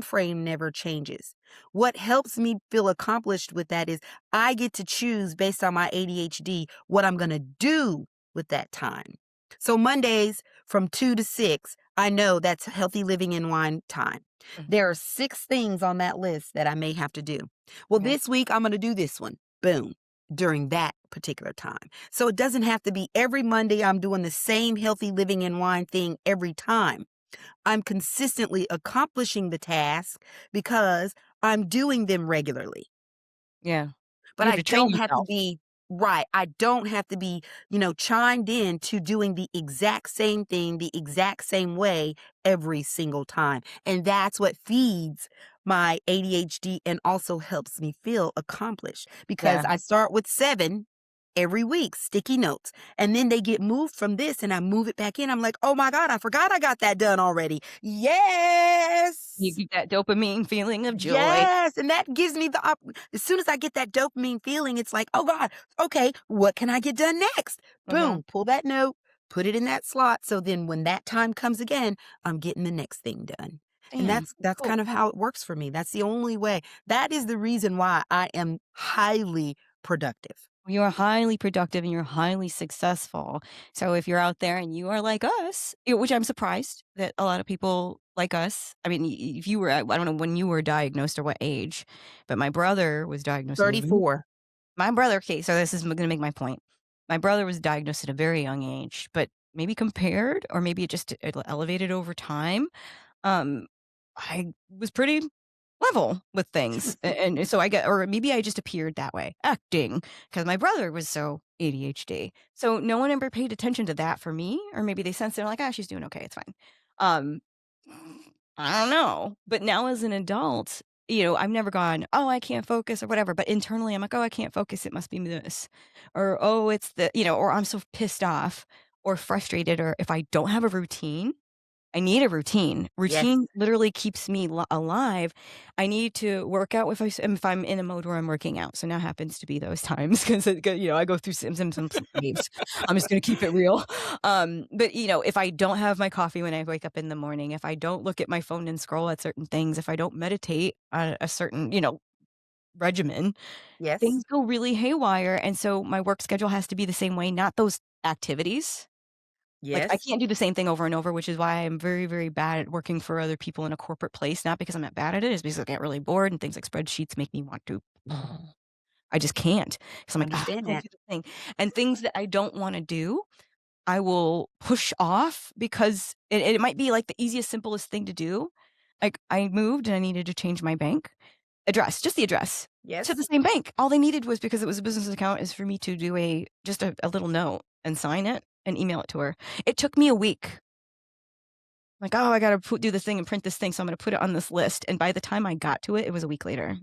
frame never changes. What helps me feel accomplished with that is I get to choose based on my ADHD what I'm going to do with that time. So Mondays from 2 to 6, I know that's healthy living and wine time. Mhm. There are 6 things on that list that I may have to do. Well, Okay. this week I'm going to do this one. Boom. During that particular time. So it doesn't have to be every Monday I'm doing the same healthy living and wine thing every time. I'm consistently accomplishing the task because I'm doing them regularly. Yeah. But You have I to train don't have to yourself. be right. I don't have to be, chimed in to doing the exact same thing the exact same way every single time. And that's what feeds my ADHD and also helps me feel accomplished because Yeah. I start with 7 every week, sticky notes. And then they get moved from this and I move it back in. I'm like, oh my God, I forgot I got that done already. You Yes. get that dopamine feeling of joy. Yes, and that gives me as soon as I get that dopamine feeling, it's like, "Oh God, okay, what can I get done next?" Mhm. Boom, pull that note, put it in that slot, so then when that time comes again, I'm getting the next thing done. And Damn, that's cool. kind of how it works for me. That's the only way. That is the reason why I am highly productive. You're highly productive and you're highly successful. So if you're out there and you are like us, which I'm surprised that a lot of people like us. I mean, if you were, I don't know when you were diagnosed or what age, but my brother was diagnosed at a very, 34. my brother, okay, so this is going to make my point. My brother was diagnosed at a very young age, but maybe compared or maybe it elevated over time. Um, I was pretty level with things. And so I get, or maybe I just appeared that way, acting, because my brother was so ADHD. So no one ever paid attention to that for me, or maybe they sensed it like, ah, she's doing okay, it's fine. Um, I don't know. But now as an adult, I've never gone, oh, I can't focus or whatever. But internally, I'm like, oh, I can't focus. It must be this. Or, oh, it's or I'm so pissed off or frustrated. Or if I don't have a routine, I need a routine. Yes. Routine literally keeps me alive. I need to work out if I'm in a mode where I'm working out. So now happens to be those times because I go through some waves. I'm just gonna keep it real. But if I don't have my coffee when I wake up in the morning, if I don't look at my phone and scroll at certain things, if I don't meditate on a certain regimen, Yes. things go really haywire. And so my work schedule has to be the same way, not those activities. Like, I Yes. can't do the same thing over and over, which is why I'm very, very bad at working for other people in a corporate place, not because I'm not bad at it, it's because I get really bored and things like spreadsheets make me want to I just can't, 'cause I'm like, "Ah, Understand go that. do the thing." And things that I don't wanna do, I will push off because it might be, like, the easiest, simplest thing to do. Like, I moved and I needed to change my bank address, just the address, to the Yes. same bank. All they needed was because it was a business account is for me to do just a little note and sign it and email it to her. It took me a week. Like, "Oh, I gotta do this thing and print this thing, so I'm gonna put it on this list," and by the time I got to it, it was a week later.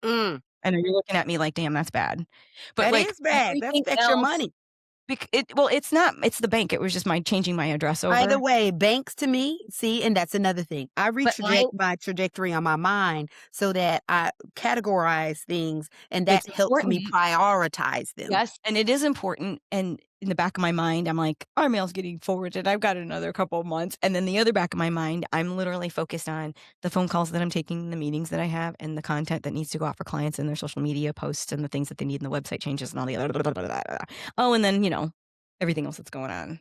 Mm, And you're looking at me like, "Damn, that's bad." But, that like, is bad. That everything affects your else money. Well, it's not. It's the bank. It was just my changing my address Either over. way, banks to me, see, and that's another thing. I But retraject my trajectory on my mind so that I categorize things, and that it's helps me important. prioritize them. Yes, and it is important. And in the back of my mind, I'm like, our mail's getting forwarded. I've got another couple of months. And then the other back of my mind, I'm literally focused on the phone calls that I'm taking, the meetings that I have, and the content that needs to go out for clients and their social media posts and the things that they need in the website changes and all the other. Blah, blah, blah, blah, blah. Oh, and then, everything else that's going on.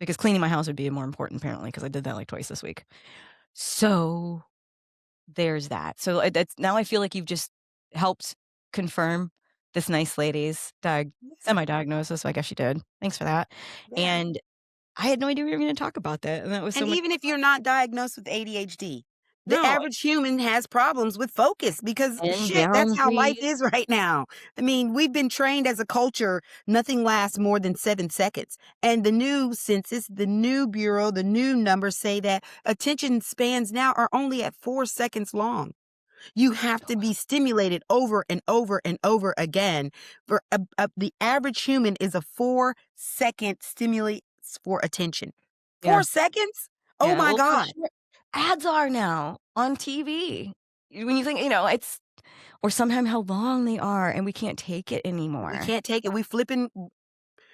Because cleaning my house would be more important, apparently, because I did that like twice this week. So there's that. So that's now I feel like you've just helped confirm this nice lady's Yes. semi-diagnosis. So I guess you did. Thanks for that. Yeah. And I had no idea we were going to talk about that. And that was so And much. even if you're not diagnosed with ADHD, the No, average human has problems with focus because and shit, that's how life boundaries. is right now. I mean, we've been trained as a culture, nothing lasts more than 7 seconds. And the new census, the new bureau, the new numbers say that attention spans now are only at 4 seconds long. You have to be stimulated over and over and over again. For the average human is a 4 second stimulus for attention. Yeah. 4 seconds? Oh Yeah. my Well, God. ads are now on TV. When you think, it's, or sometimes how long they are, and we can't take it anymore. We can't take it. We flipping,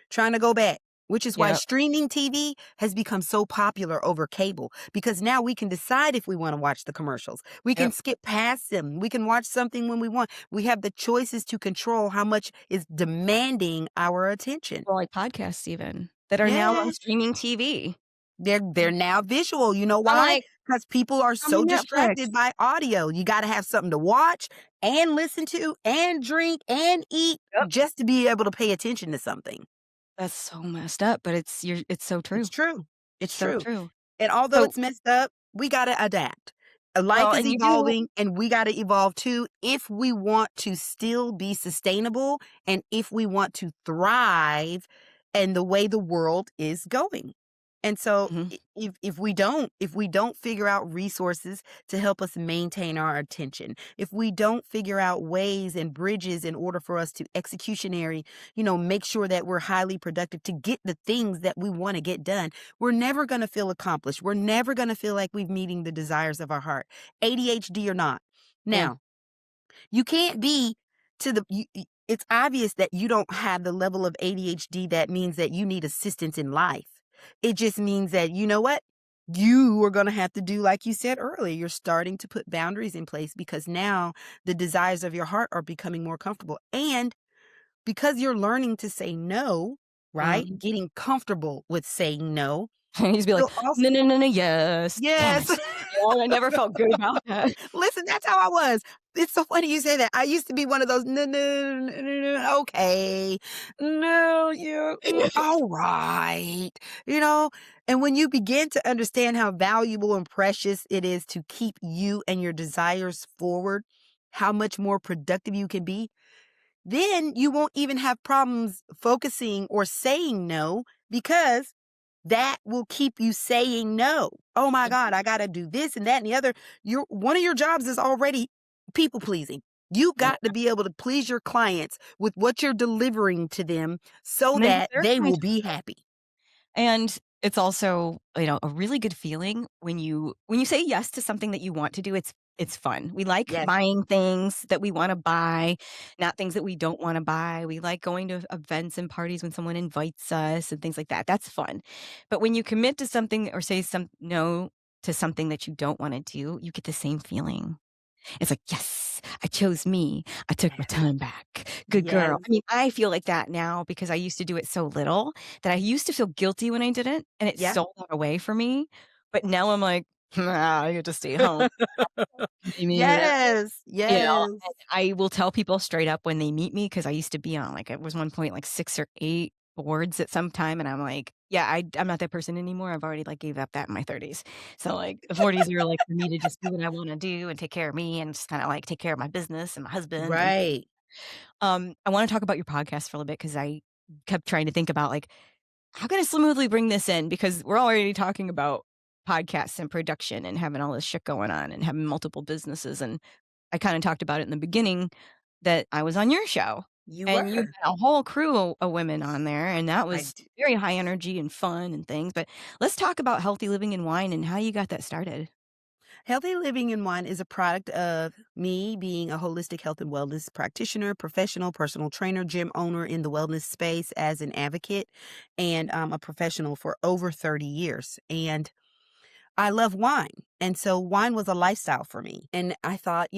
trying to go back, which is why Yeah. streaming TV has become so popular over cable because now we can decide if we want to watch the commercials. We can Yep. skip past them. We can watch something when we want. We have the choices to control how much is demanding our attention. Well, like podcasts even that are now on Yes. streaming TV. They're now visual. You know I'm why? like, Because people are tell me so Netflix. distracted by audio. You got to have something to watch and listen to and drink and eat Yep. just to be able to pay attention to something. That's so messed up, but it's so true. It's true. It's So true. true. And although So, it's messed up, we got to adapt. well, Life is and you do. evolving and we got to evolve too if we want to still be sustainable and if we want to thrive and the way the world is going. And so Mhm. if we don't figure out resources to help us maintain our attention, if we don't figure out ways and bridges in order for us to executionary, make sure that we're highly productive to get the things that we want to get done, we're never going to feel accomplished. We're never going to feel like we've meeting the desires of our heart, ADHD or not. Yeah. Now, you can't be it's obvious that you don't have the level of ADHD that means that you need assistance in life. It just means that, you know what? You are going to have to do, like you said earlier, you're starting to put boundaries in place because now the desires of your heart are becoming more comfortable. And because you're learning to say no, right? Mhm. Getting comfortable with saying no. You just be like, You'll also, no, no, no, no, yes, damn yes. it. I never felt good about that. Listen, that's how I was. It's so funny you say that. I used to be one of those, no, no, no, no, no, okay. No, you, all right. You know, and when you begin to understand how valuable and precious it is to keep you and your desires forward, how much more productive you can be, then you won't even have problems focusing or saying no because that will keep you saying no. Oh my God, I got to do this and that and the other. One of your jobs is already people pleasing. You Yeah. got to be able to please your clients with what you're delivering to them so And then that they're they kind will be happy. And it's also, a really good feeling when you say yes to something that you want to do. It's fun. We like Yes. buying things that we want to buy, not things that we don't want to buy. We like going to events and parties when someone invites us and things like that. That's fun. But when you commit to something or say no to something that you don't want to do, you get the same feeling. It's like, yes, I chose me. I took my time back. Good girl. Yes. I mean, I feel like that now because I used to do it so little that I used to feel guilty when I did it, and it Yeah. stole that away from me. But now I'm like, I get to stay home. Yes. And Yes. I will tell people straight up when they meet me because I used to be on it was one point like 6 or 8 boards at some time, and I'm like, yeah, I'm not that person anymore. I've already gave up that in my 30s. So the 40s are for me to just do what I want to do and take care of me and just kind of take care of my business and my husband. And Right. I want to talk about your podcast for a little bit because I kept trying to think about how can I smoothly bring this in because we're already talking about podcasts and production and having all this shit going on and having multiple businesses. And I kind of talked about it in the beginning that I was on your show You And you were. had a whole crew of women on there, and that I was d very high energy and fun and things, but let's talk about healthy living and wine and how you got that started. Healthy Living in One is a product of me being a holistic health and wellness practitioner, professional, personal trainer, gym owner in the wellness space as an advocate, and a professional for over 30 years. And I love wine. And so wine was a lifestyle for me. And I thought,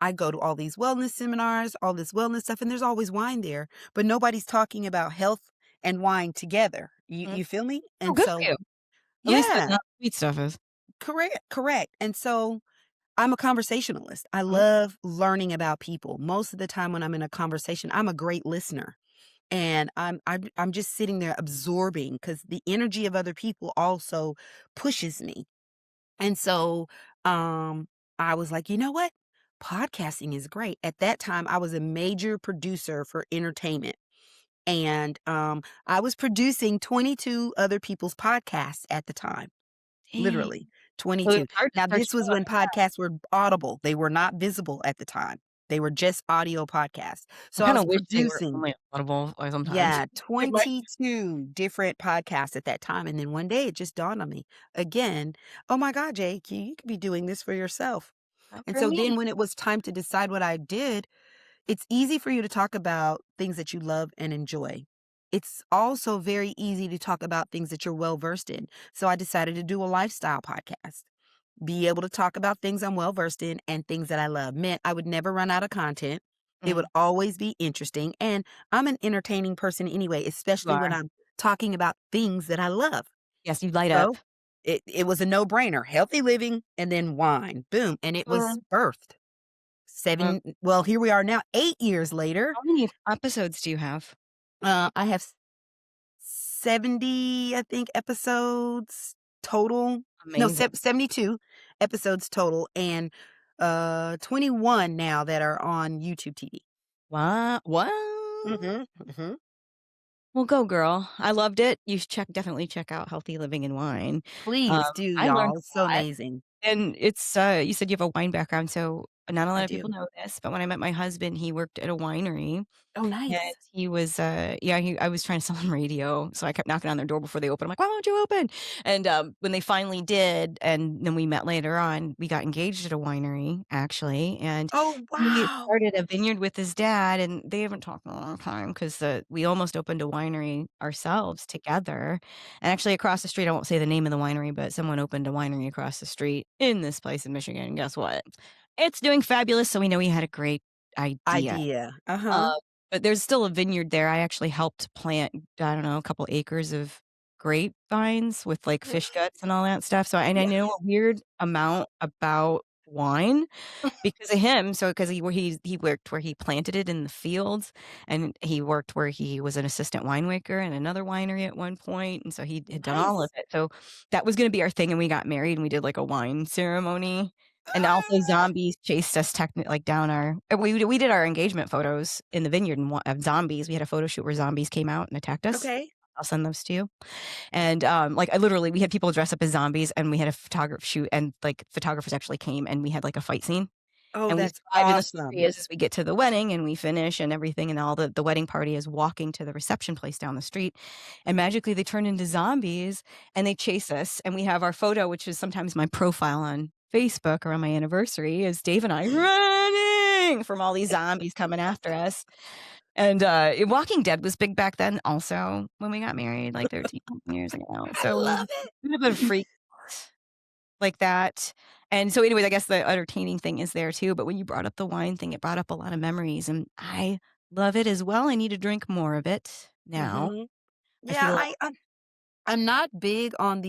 I go to all these wellness seminars, all this wellness stuff, and there's always wine there, but nobody's talking about health and wine together. You, Mm. you feel me? Oh, And good for so, you. At least the yeah, non-sweet stuff is. correct, correct. And so I'm a conversationalist. I Mhm. love learning about people. Most of the time when I'm in a conversation, I'm a great listener. And I'm just sitting there absorbing because the energy of other people also pushes me. And so I was like, you know what? Podcasting is great. At that time, I was a major producer for entertainment. And I was producing 22 other people's podcasts at the time. Dang. Literally So it 22. was hard to Now, start this your was own. when podcasts were audible. They were not visible at the time. They were just audio podcasts. I So I kinda was wish they were producing, only audible, sometimes. yeah, It might 22 different podcasts at that time. And then one day it just dawned on me again, oh my God, JQ, you could be doing this for yourself. not And for so me. then when it was time to decide what I did, it's easy for you to talk about things that you love and enjoy. It's also very easy to talk about things that you're well versed in. So I decided to do a lifestyle podcast, be able to talk about things I'm well versed in and things that I love. Meant I would never run out of content. It would Mm, always be interesting. And I'm an entertaining person anyway, you especially when are. I'm talking about things that I love. Yes, you light up. So it was a no brainer, healthy living and then wine. Boom. And it was Mm. birthed. Uh, Well, here we are now, 8 years later. how many episodes do you have? I have 70, I think, episodes total. No, Amazing. 72 episodes total and 21 now that are on YouTube TV. What? Mhm, mhm. Well, go girl. I loved it. You should definitely check out Healthy Living and Wine. Um, Please do, I learned y'all. It's so a lot. amazing. And it's, you said you have a wine background, so not a I lot of people do. know this, but when I met my husband, he worked at a winery. Oh, And nice. he was, I was trying to sell him radio, so I kept knocking on their door before they opened. I'm like, "Why won't you open?" And, when they finally did, and then we met later on, we got engaged at a winery, actually, and Oh, he wow. started a vineyard with his dad, and they haven't talked in a long time 'cause, we almost opened a winery ourselves together, and actually across the street, I won't say the name of the winery, but someone opened a winery across the street in this place in Michigan, and guess what? It's doing fabulous, so we know he had a great idea. Idea. Uh-huh. Uh, but there's still a vineyard there. I actually helped plant, I don't know, a couple acres of grapevines with, like, fish guts and all that stuff, so and I know a Yes. weird amount about wine because of him, so 'cause he worked where he planted it in the fields, and he worked where he was an assistant winemaker in another winery at one point, and so he had done all of Nice. it, so that was gonna be our thing, and we got married, and we did, like, a wine ceremony, and also Ah, zombies chased us like, down our we did our engagement photos in the vineyard and zombies. We had a photo shoot where zombies came out and attacked us. okay. I'll send those to you. And, like, we had people dress up as zombies, and we had a photographer shoot, and, like, photographers actually came, and we had, like, a fight scene. Oh, And we that's survive, and the story awesome. is we get to the wedding, and we finish and everything, and all the wedding party is walking to the reception place down the street, and magically they turn into zombies, and they chase us, and we have our photo, which is sometimes my profile on Facebook around my anniversary, is Dave and I running from all these zombies coming after us. And, Walking Dead was big back then also when we got married, like, 13 years ago. I So love we've been it. freaks like that. And so anyways, I guess the entertaining thing is there too, but when you brought up the wine thing, it brought up a lot of memories, and I love it as well. I need to drink more of it now. Mhm. I Yeah, feel I'm not big on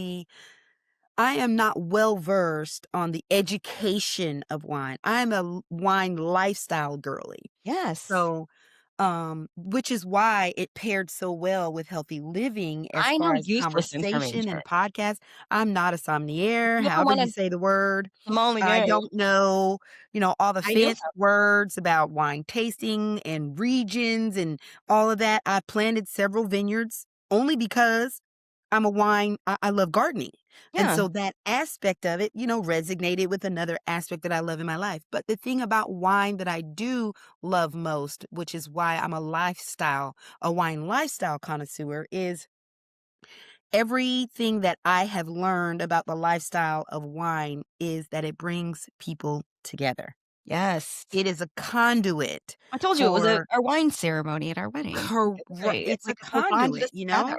I am not well versed on the education of wine. I'm a wine lifestyle girly. yes. So, which is why it paired so well with healthy living as I know far as useless conversation information. and podcast. I'm not a sommelier, You ever however you wanted say the word. I'm only I day. don't know, all the I knew fancy words about wine tasting and regions and all of that. I planted several vineyards only because I'm a wine, I love gardening. And Yeah. so that aspect of it, resonated with another aspect that I love in my life. But the thing about wine that I do love most, which is why I'm a wine lifestyle connoisseur, is everything that I have learned about the lifestyle of wine is that it brings people together. Yes. It is a conduit I told you it was for our wine ceremony at our wedding. It was great. It's it's a like what bonded conduit, us together.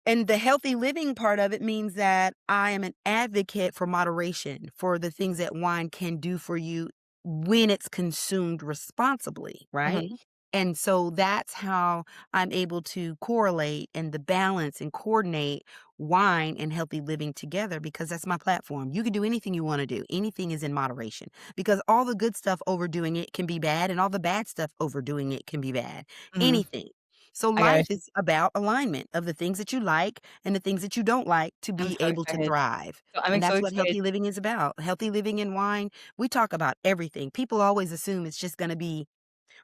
And the healthy living part of it means that I am an advocate for moderation, for the things that wine can do for you when it's consumed responsibly, right? Mhm. And so that's how I'm able to correlate and the balance and coordinate wine and healthy living together because that's my platform. You can do anything you want to do. Anything is in moderation because all the good stuff overdoing it can be bad and all the bad stuff overdoing it can be bad. Mhm. Anything. So I got life is about alignment of the things that you like and the things that you don't like to I'm be so able to excited. thrive. I'm And so that's what excited. healthy living is about. Healthy living in wine, we talk about everything. People always assume it's just going to be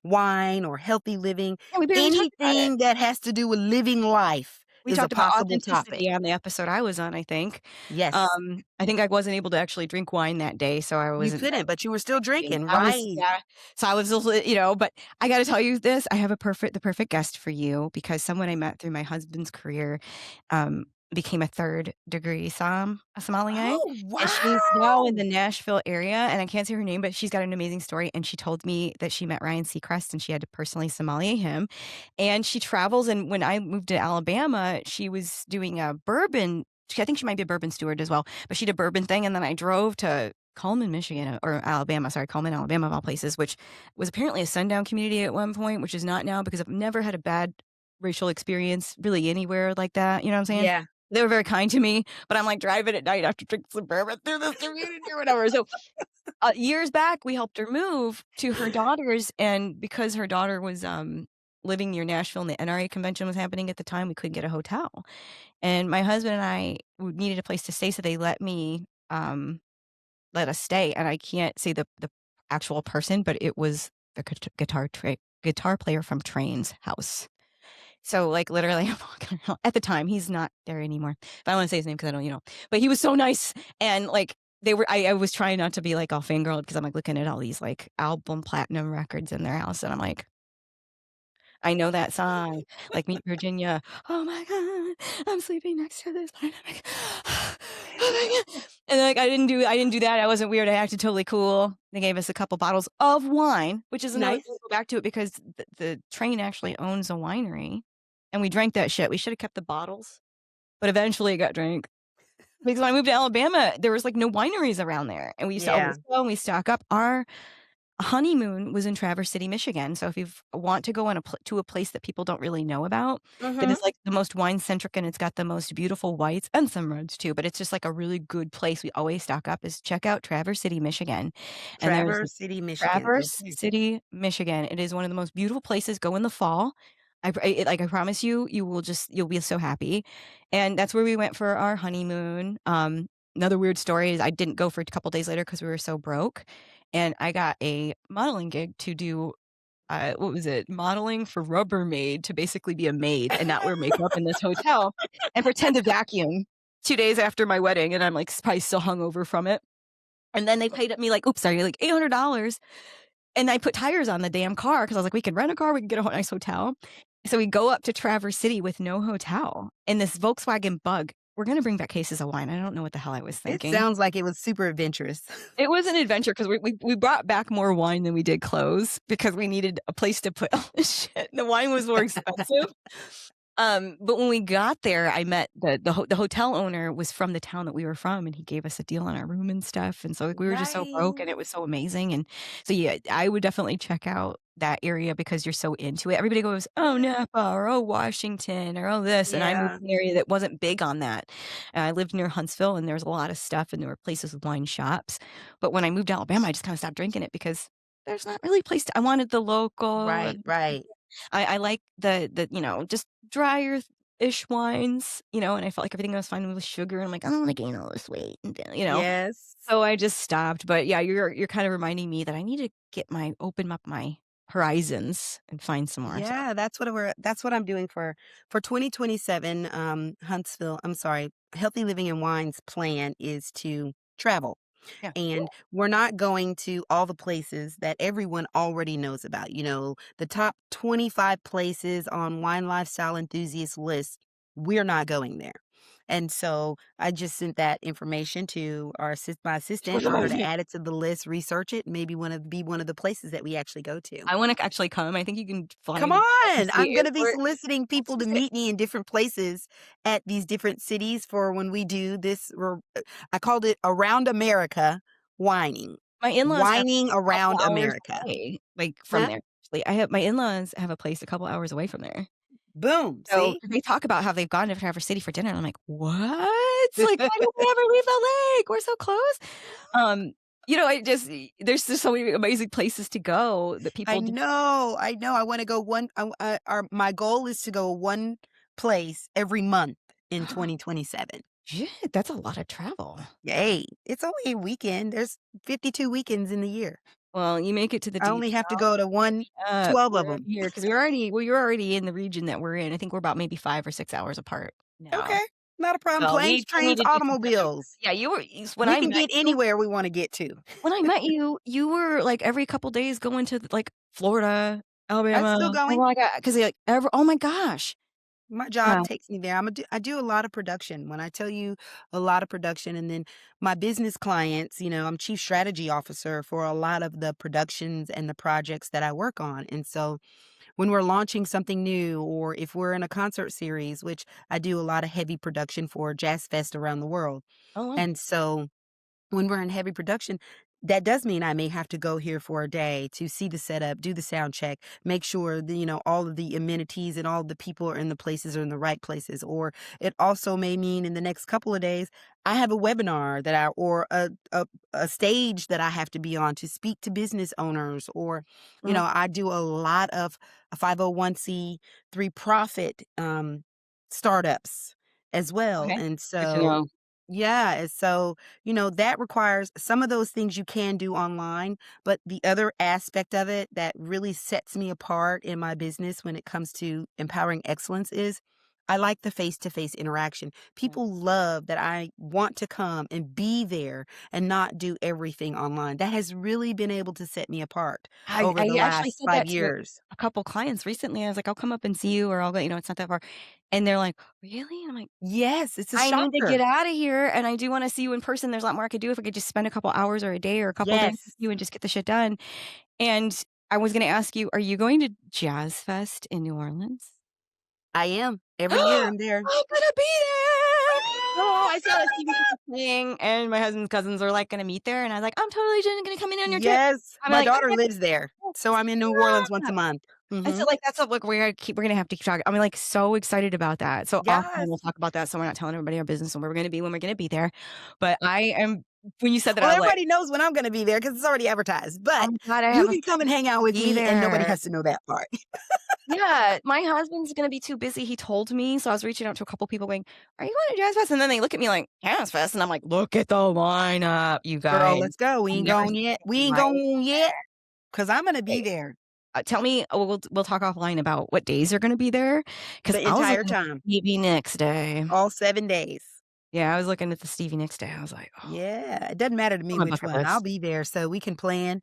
wine or healthy living. Yeah, we barely talked about it. Anything that has to do with living life We is a talked about possible topic. authenticity on the episode I was on, I think. Yes, I think I wasn't able to actually drink wine that day, so I you wasn't couldn't, but you were still drinking, I was right? yeah. So I was a little but I gotta tell you this, I have the perfect guest for you because someone I met through my husband's career, um, became a third-degree sommelier, Oh, and she's now in wow. the Nashville area, and I can't say her name, but she's got an amazing story, and she told me that she met Ryan Seacrest, and she had to personally sommelier him, and she travels, and when I moved to Alabama, she was doing a bourbon I think she might be a bourbon steward as well, but she did a bourbon thing, and then I drove to Cullman, Michigan, or Alabama, sorry, Cullman, Alabama, of all places, which was apparently a sundown community at one point, which is not now because I've never had a bad racial experience really anywhere like that. You know what I'm saying? Yeah, They were very kind to me, but I'm like driving at night after drinking some bourbon through this community or whatever. So years back, we helped her move to her daughter's, and because her daughter was living near Nashville and the NRA convention was happening at the time, we couldn't get a hotel. And my husband and I needed a place to stay, so they let us stay, and I can't say the actual person, but it was the guitar player from Train's house. So, like, literally, I'm walking around at the time, he's not there anymore, but I don't wanna say his name because I don't but he was so nice, and, like, I was trying not to be, like, all fangirled because I'm, like, looking at all these, like, album platinum records in their house, and I'm like, I know that song, like Meet Virginia. Oh my god, I'm sleeping next to this planet. I'm like, oh my god. And like I didn't do that. I wasn't weird. I acted totally cool. They gave us a couple bottles of wine, which is another thing. nice. Go back to it because the train actually owns a winery, and we drank that shit. We should have kept the bottles, but eventually it got drank. Because when I moved to Alabama, there was like no wineries around there, and we used to Yeah. always go and we stock up. Our honeymoon was in Traverse City, Michigan, so if you want to go on to a place that people don't really know about, that Mhm. is, like, the most wine-centric and it's got the most beautiful whites and some reds too, but it's just, like, a really good place we always stock up is check out Traverse City, Michigan, and there's Traverse City, Michigan. Traverse Okay. City, Michigan. It is one of the most beautiful places. Go in the fall. I promise you, you'll be so happy, and that's where we went for our honeymoon. Another weird story is I didn't go for a couple days later because we were so broke, and I got a modeling gig to do, what was it? Modeling for Rubbermaid to basically be a maid and not wear makeup in this hotel and pretend to vacuum 2 days after my wedding, and I'm, like, probably still hungover from it, and then they paid me, like, oops, sorry, like, $800, and I put tires on the damn car because I was like, "We can rent a car, we can get a nice hotel." So we go up to Traverse City with no hotel in this Volkswagen Bug. We're gonna bring back cases of wine. I don't know what the hell I was It thinking. sounds like it was super adventurous. It was an adventure because we brought back more wine than we did clothes because we needed a place to put all this shit. The wine was more expensive. But when we got there, I met the hotel owner was from the town that we were from, and he gave us a deal on our room and stuff, and so, like, we were just so broke, and Nice. it was so amazing, and so, yeah, I would definitely check out that area because you're so into it. Everybody goes, "Oh, Napa," or, "Oh, Washington," or, "Oh, this," and I moved Yeah. to an area that wasn't big on that. I lived near Huntsville, and there was a lot of stuff, and there were places with wine shops, but when I moved to Alabama, I just kinda stopped drinking it because there's not really a place I wanted the local. Right, right. I like the, just drier-ish wines, and I felt like everything was fine with sugar. I'm like, "I don't wanna gain all this weight," and. Yes. So I just stopped, but yeah, you're kind of reminding me that I need to open up my horizons and find some more. So Yeah, that's what I'm doing for 2027. Huntsville, I'm sorry, Healthy Living and Wine's plan is to travel. yeah. And we're not going to all the places that everyone already knows about. The top 25 places on Wine Lifestyle Enthusiast list, we're not going there. And so I just sent that information to my assistant for her to add it to the list, research it, maybe be one of the places that we actually go to. I want to actually come. I think you can fly Come me to on. I'm the going to be airport. soliciting Let's people to just say meet me in different places at these different cities for when we do this. I called it Around America Whining. my in-laws have Whining a couple around hours America. away, like from Huh? there. Actually, I have my in-laws have a place a couple hours away from there. Boom. So See? they talk about how they've gone to Traverse City for dinner, and I'm like, "What? Like, why don't we ever leave the lake? We're so close." Um, I just there's just so many amazing places to go that I people just know. I know. I want to go my goal is to go one place every month in 2027. shit, that's a lot of travel. Yay. It's only a weekend. There's 52 weekends in the year. Well, you make it to the I deep only have to south, go to up 12 of here them. here because you're already in the region that we're in. I think we're about maybe 5 or 6 hours apart now. Okay. Not a problem. So Planes, we need trains, to do some catch up. automobiles. Yeah, when We I can met get you anywhere we want to get to. when I met you, you were, like, every couple days going to, like, Florida, I'm Alabama. still Oh going. my god, because like, oh my gosh. My job Uh, takes me there. I do a lot of production. When I tell you a lot of production, and then my business clients, I'm chief strategy officer for a lot of the productions and the projects that I work on. And so when we're launching something new, or if we're in a concert series, which I do a lot of heavy production for Jazz Fest around the world. oh, wow. And so when we're in heavy production, that does mean I may have to go here for a day to see the setup, do the sound check, make sure that, all of the amenities and all of the people are in the places are in the right places. Or it also may mean in the next couple of days, I have a webinar or a stage that I have to be on to speak to business owners. Or, Mhm. I do a lot of 501(c)(3) profit startups as well. Okay. And Good to so know. yeah, and so, that requires some of those things you can do online, but the other aspect of it that really sets me apart in my business when it comes to empowering excellence is I like the face-to-face interaction. Yeah. People love that I want to come and be there and not do everything online. That has really been able to set me apart over I the actually last said 5 that to years. a couple clients recently. I was like, "I'll come up and see you, or I'll go, it's not that far." And they're like, "Really?" And I'm like, Yes, it's a "I need to get shocker. out of here, and I do wanna see you in person. There's a lot more I could do if I could just spend a couple hours or a day or a couple days with Yes, you and just get the shit done." And I was gonna ask you, are you going to Jazz Fest in New Orleans? I am. Every year I'm I'm there. gonna be there! Oh, I saw the TV thing, and my husband's cousins are, like, gonna meet there, and I was like, "I'm totally gonna come in on your trip." Yes, I'm my like, daughter "Okay." lives there, so I'm in New Orleans once a month. I said, Mhm. like, that's what look, we're gonna have to keep talking. I'm, like, so excited about that. So offline, Yes. we'll talk about that so we're not telling everybody our business and where we're gonna be when we're gonna be there. But I am when you said that, Well, I was like, everybody knows when I'm gonna be there because it's already advertised, "Oh but my god, I you have a can come and friend hang out who'll with be me, and nobody there." has to know that part. Yeah, my husband's gonna be too busy, he told me, so I was reaching out to a couple people going, "Are you going to Jazz Fest?" And then they look at me like, "Jazz Fest?" And I'm like, "Look at the lineup, you Girl, guys. let's go. We I've ain't never gone seen yet. We anything ain't like gone yet because I'm gonna be it." there Tell me we'll talk offline about what days you're gonna be there, because the I was entire looking at time, Stevie Nicks Day. all 7 days. Yeah, I was looking at the Stevie Nicks Day. I was like, "Oh, Yeah, it doesn't matter to on me my which bucket one. I'll list." be there so we can plan,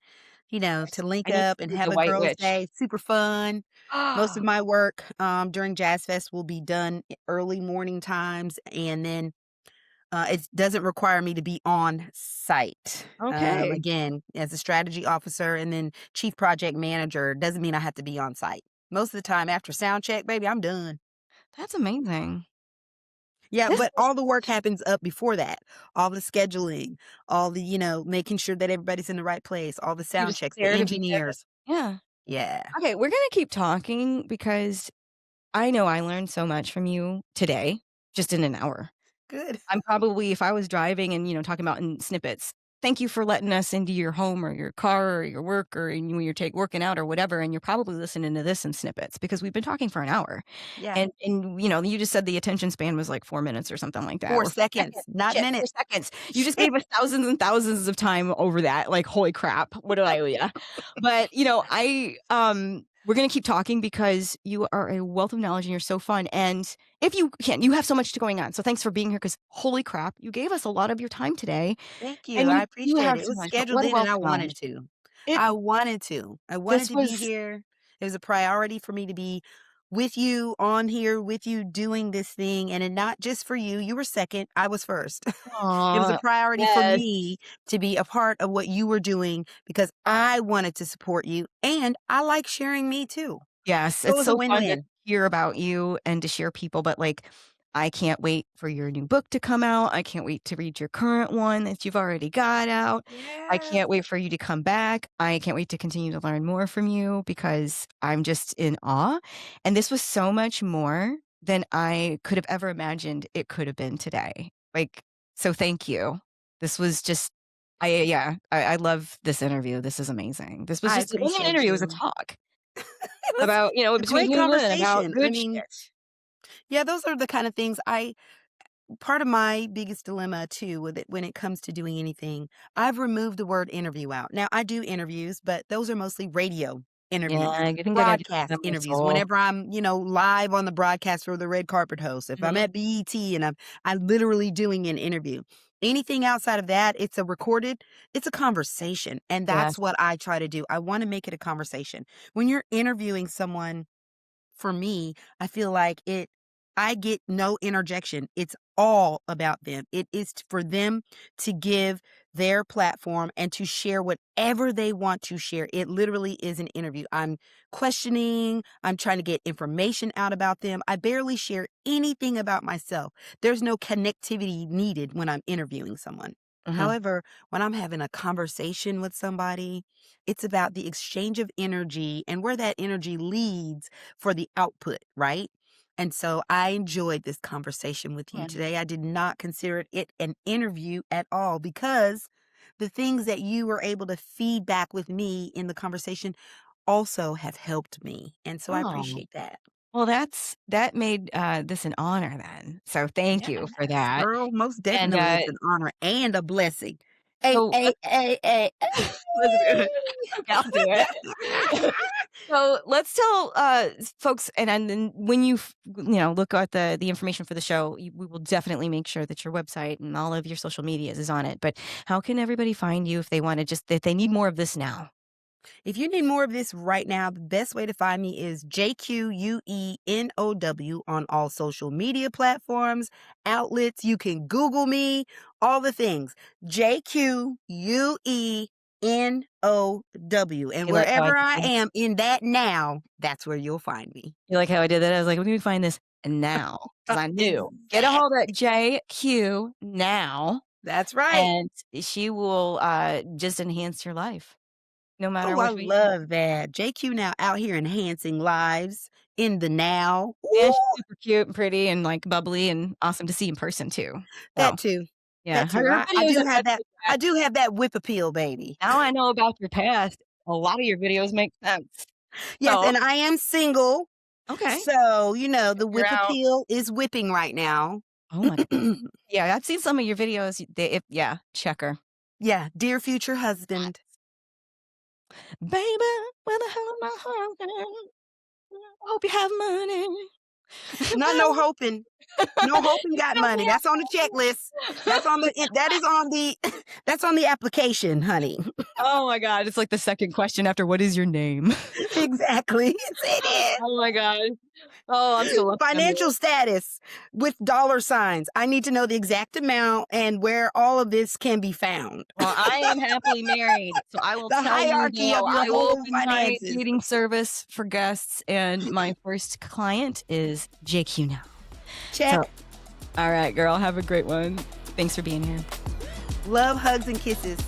to link I need to up and see have the a White girls' Witch. day. Super fun. Most of Oh, my work during Jazz Fest will be done early morning times, and then it doesn't require me to be on site. okay. Again, as a strategy officer and then chief project manager, doesn't mean I have to be on site. Most of the time after sound check, baby, I'm done. That's amazing. Yeah, This but is all the work happens up before that. All the scheduling, all the, making sure that everybody's in the right place, all the you're sound just checks, the there to be there to engineers. yeah. Yeah, Okay, we're gonna keep talking because I know I learned so much from you today, just in an hour. good. I'm probably if I was driving and, talking about in snippets, thank you for letting us into your home or your car or your work or when you're working out or whatever. And you're probably listening to this in snippets because we've been talking for an hour. Yeah. And you just said the attention span was like 4 minutes or something like that. 4 Or seconds, not Shit, minutes. 4 seconds. You just gave us thousands and thousands of time over that. Like, holy crap, what did I owe you? But we're gonna keep talking because you are a wealth of knowledge and you're so fun. And if you can, you have so much going on. So thanks for being here because holy crap, you gave us a lot of your time today. Thank you. And I you appreciate have it. It so was much. But scheduled what a in and wealth I of wanted knowledge. to. It I wanted to. I wanted this to be was here. It was a priority for me to be with you on here, with you doing this thing. And not just for you. You were second. I was first. It was a aw, priority for yes. me to be a part of what you were doing because I wanted to support you and I like sharing me too. Yes, So it it's was a so fun to win-win. hear about you and to share people, but, like, I can't wait for your new book to come out. I can't wait to read your current one that you've already got out. I Yes. can't wait for you to come back. I can't wait to continue to learn more from you because I'm just in awe, and this was so much more than I could have ever imagined it could have been today. Like, so thank you. This was just I love this interview. This is amazing. This was I it wasn't an appreciate interview, it was a you. talk. It was About, a between great you and Lynn about conversation. I good mean, shit. yeah, those are the kind of things part of my biggest dilemma too with it when it comes to doing anything, I've removed the word interview out. Now I do interviews, but those are mostly radio Yeah, interviews, I think I got broadcast my interviews. soul. Whenever I'm, live on the broadcast for the red carpet host, if I'm Mhm. at BET and I'm literally doing an interview. Anything outside of that, it's a conversation. And Yes. that's what I try to do. I want to make it a conversation. When you're interviewing someone, for me, I feel like I get no interjection. It's all about them. It is for them to give their platform and to share whatever they want to share. It literally is an interview. I'm questioning, I'm trying to get information out about them. I barely share anything about myself. There's no connectivity needed when I'm interviewing someone. Mhm. However, when I'm having a conversation with somebody, it's about the exchange of energy and where that energy leads for the output, right? And so I enjoyed this conversation with you Yeah. today. I did not consider it an interview at all because the things that you were able to feed back with me in the conversation also have helped me. And so I Oh, appreciate that. well, that made, this an honor then. So thank Yes, you for that. girl, most And, definitely it's an honor and a blessing. Hey, so hey, hey, hey, let's do it. Okay, I'll do it. hey. So let's tell folks, and then when you look at the information for the show, we will definitely make sure that your website and all of your social medias is on it. But how can everybody find you if they want to if they need more of this now? If you need more of this right now, the best way to find me is JQuenow on all social media platforms, outlets. You can Google me, all the things. JQuenow. And You like how I wherever did I that? am in that now, that's where you'll find me. You like how I did that? I was like, let me find this now because I knew. Get a hold of Exactly. JQ now, That's right. and she will just enhance your life no matter Oh, I which way you go. love that. JQ now out here enhancing lives in the now. And she's Ooh, super cute and pretty and like bubbly and awesome to see in person too. So that too. yeah, That too. her I videos do are have much that. like I that. do have that whip appeal, baby. Now I know about your past. A lot of your videos make sense. Yes, So and I am single. okay, So, the you're whip out. appeal is whipping right now. Oh my god. Yeah, I've seen some of your videos. Check her. Yeah, dear future husband. Baby, where the hell am I husband? Hope you have money. Not no hoping. No hoping got money. That's on the checklist. That is on the that's on the application, honey. Oh my god, it's like the second question after what is your name? Exactly. Yes, it Oh my god. Oh, I'm so is. lucky I'm Financial status with dollar signs. I need to know the exact amount and where all of this can be found. well, I am happily married, so I will The tell you hierarchy of now, your I will whole open my finances. dating service for guests, and my first client is JQ now. Check. So, all right, girl, have a great one. Thanks for being here. Love, hugs, and kisses.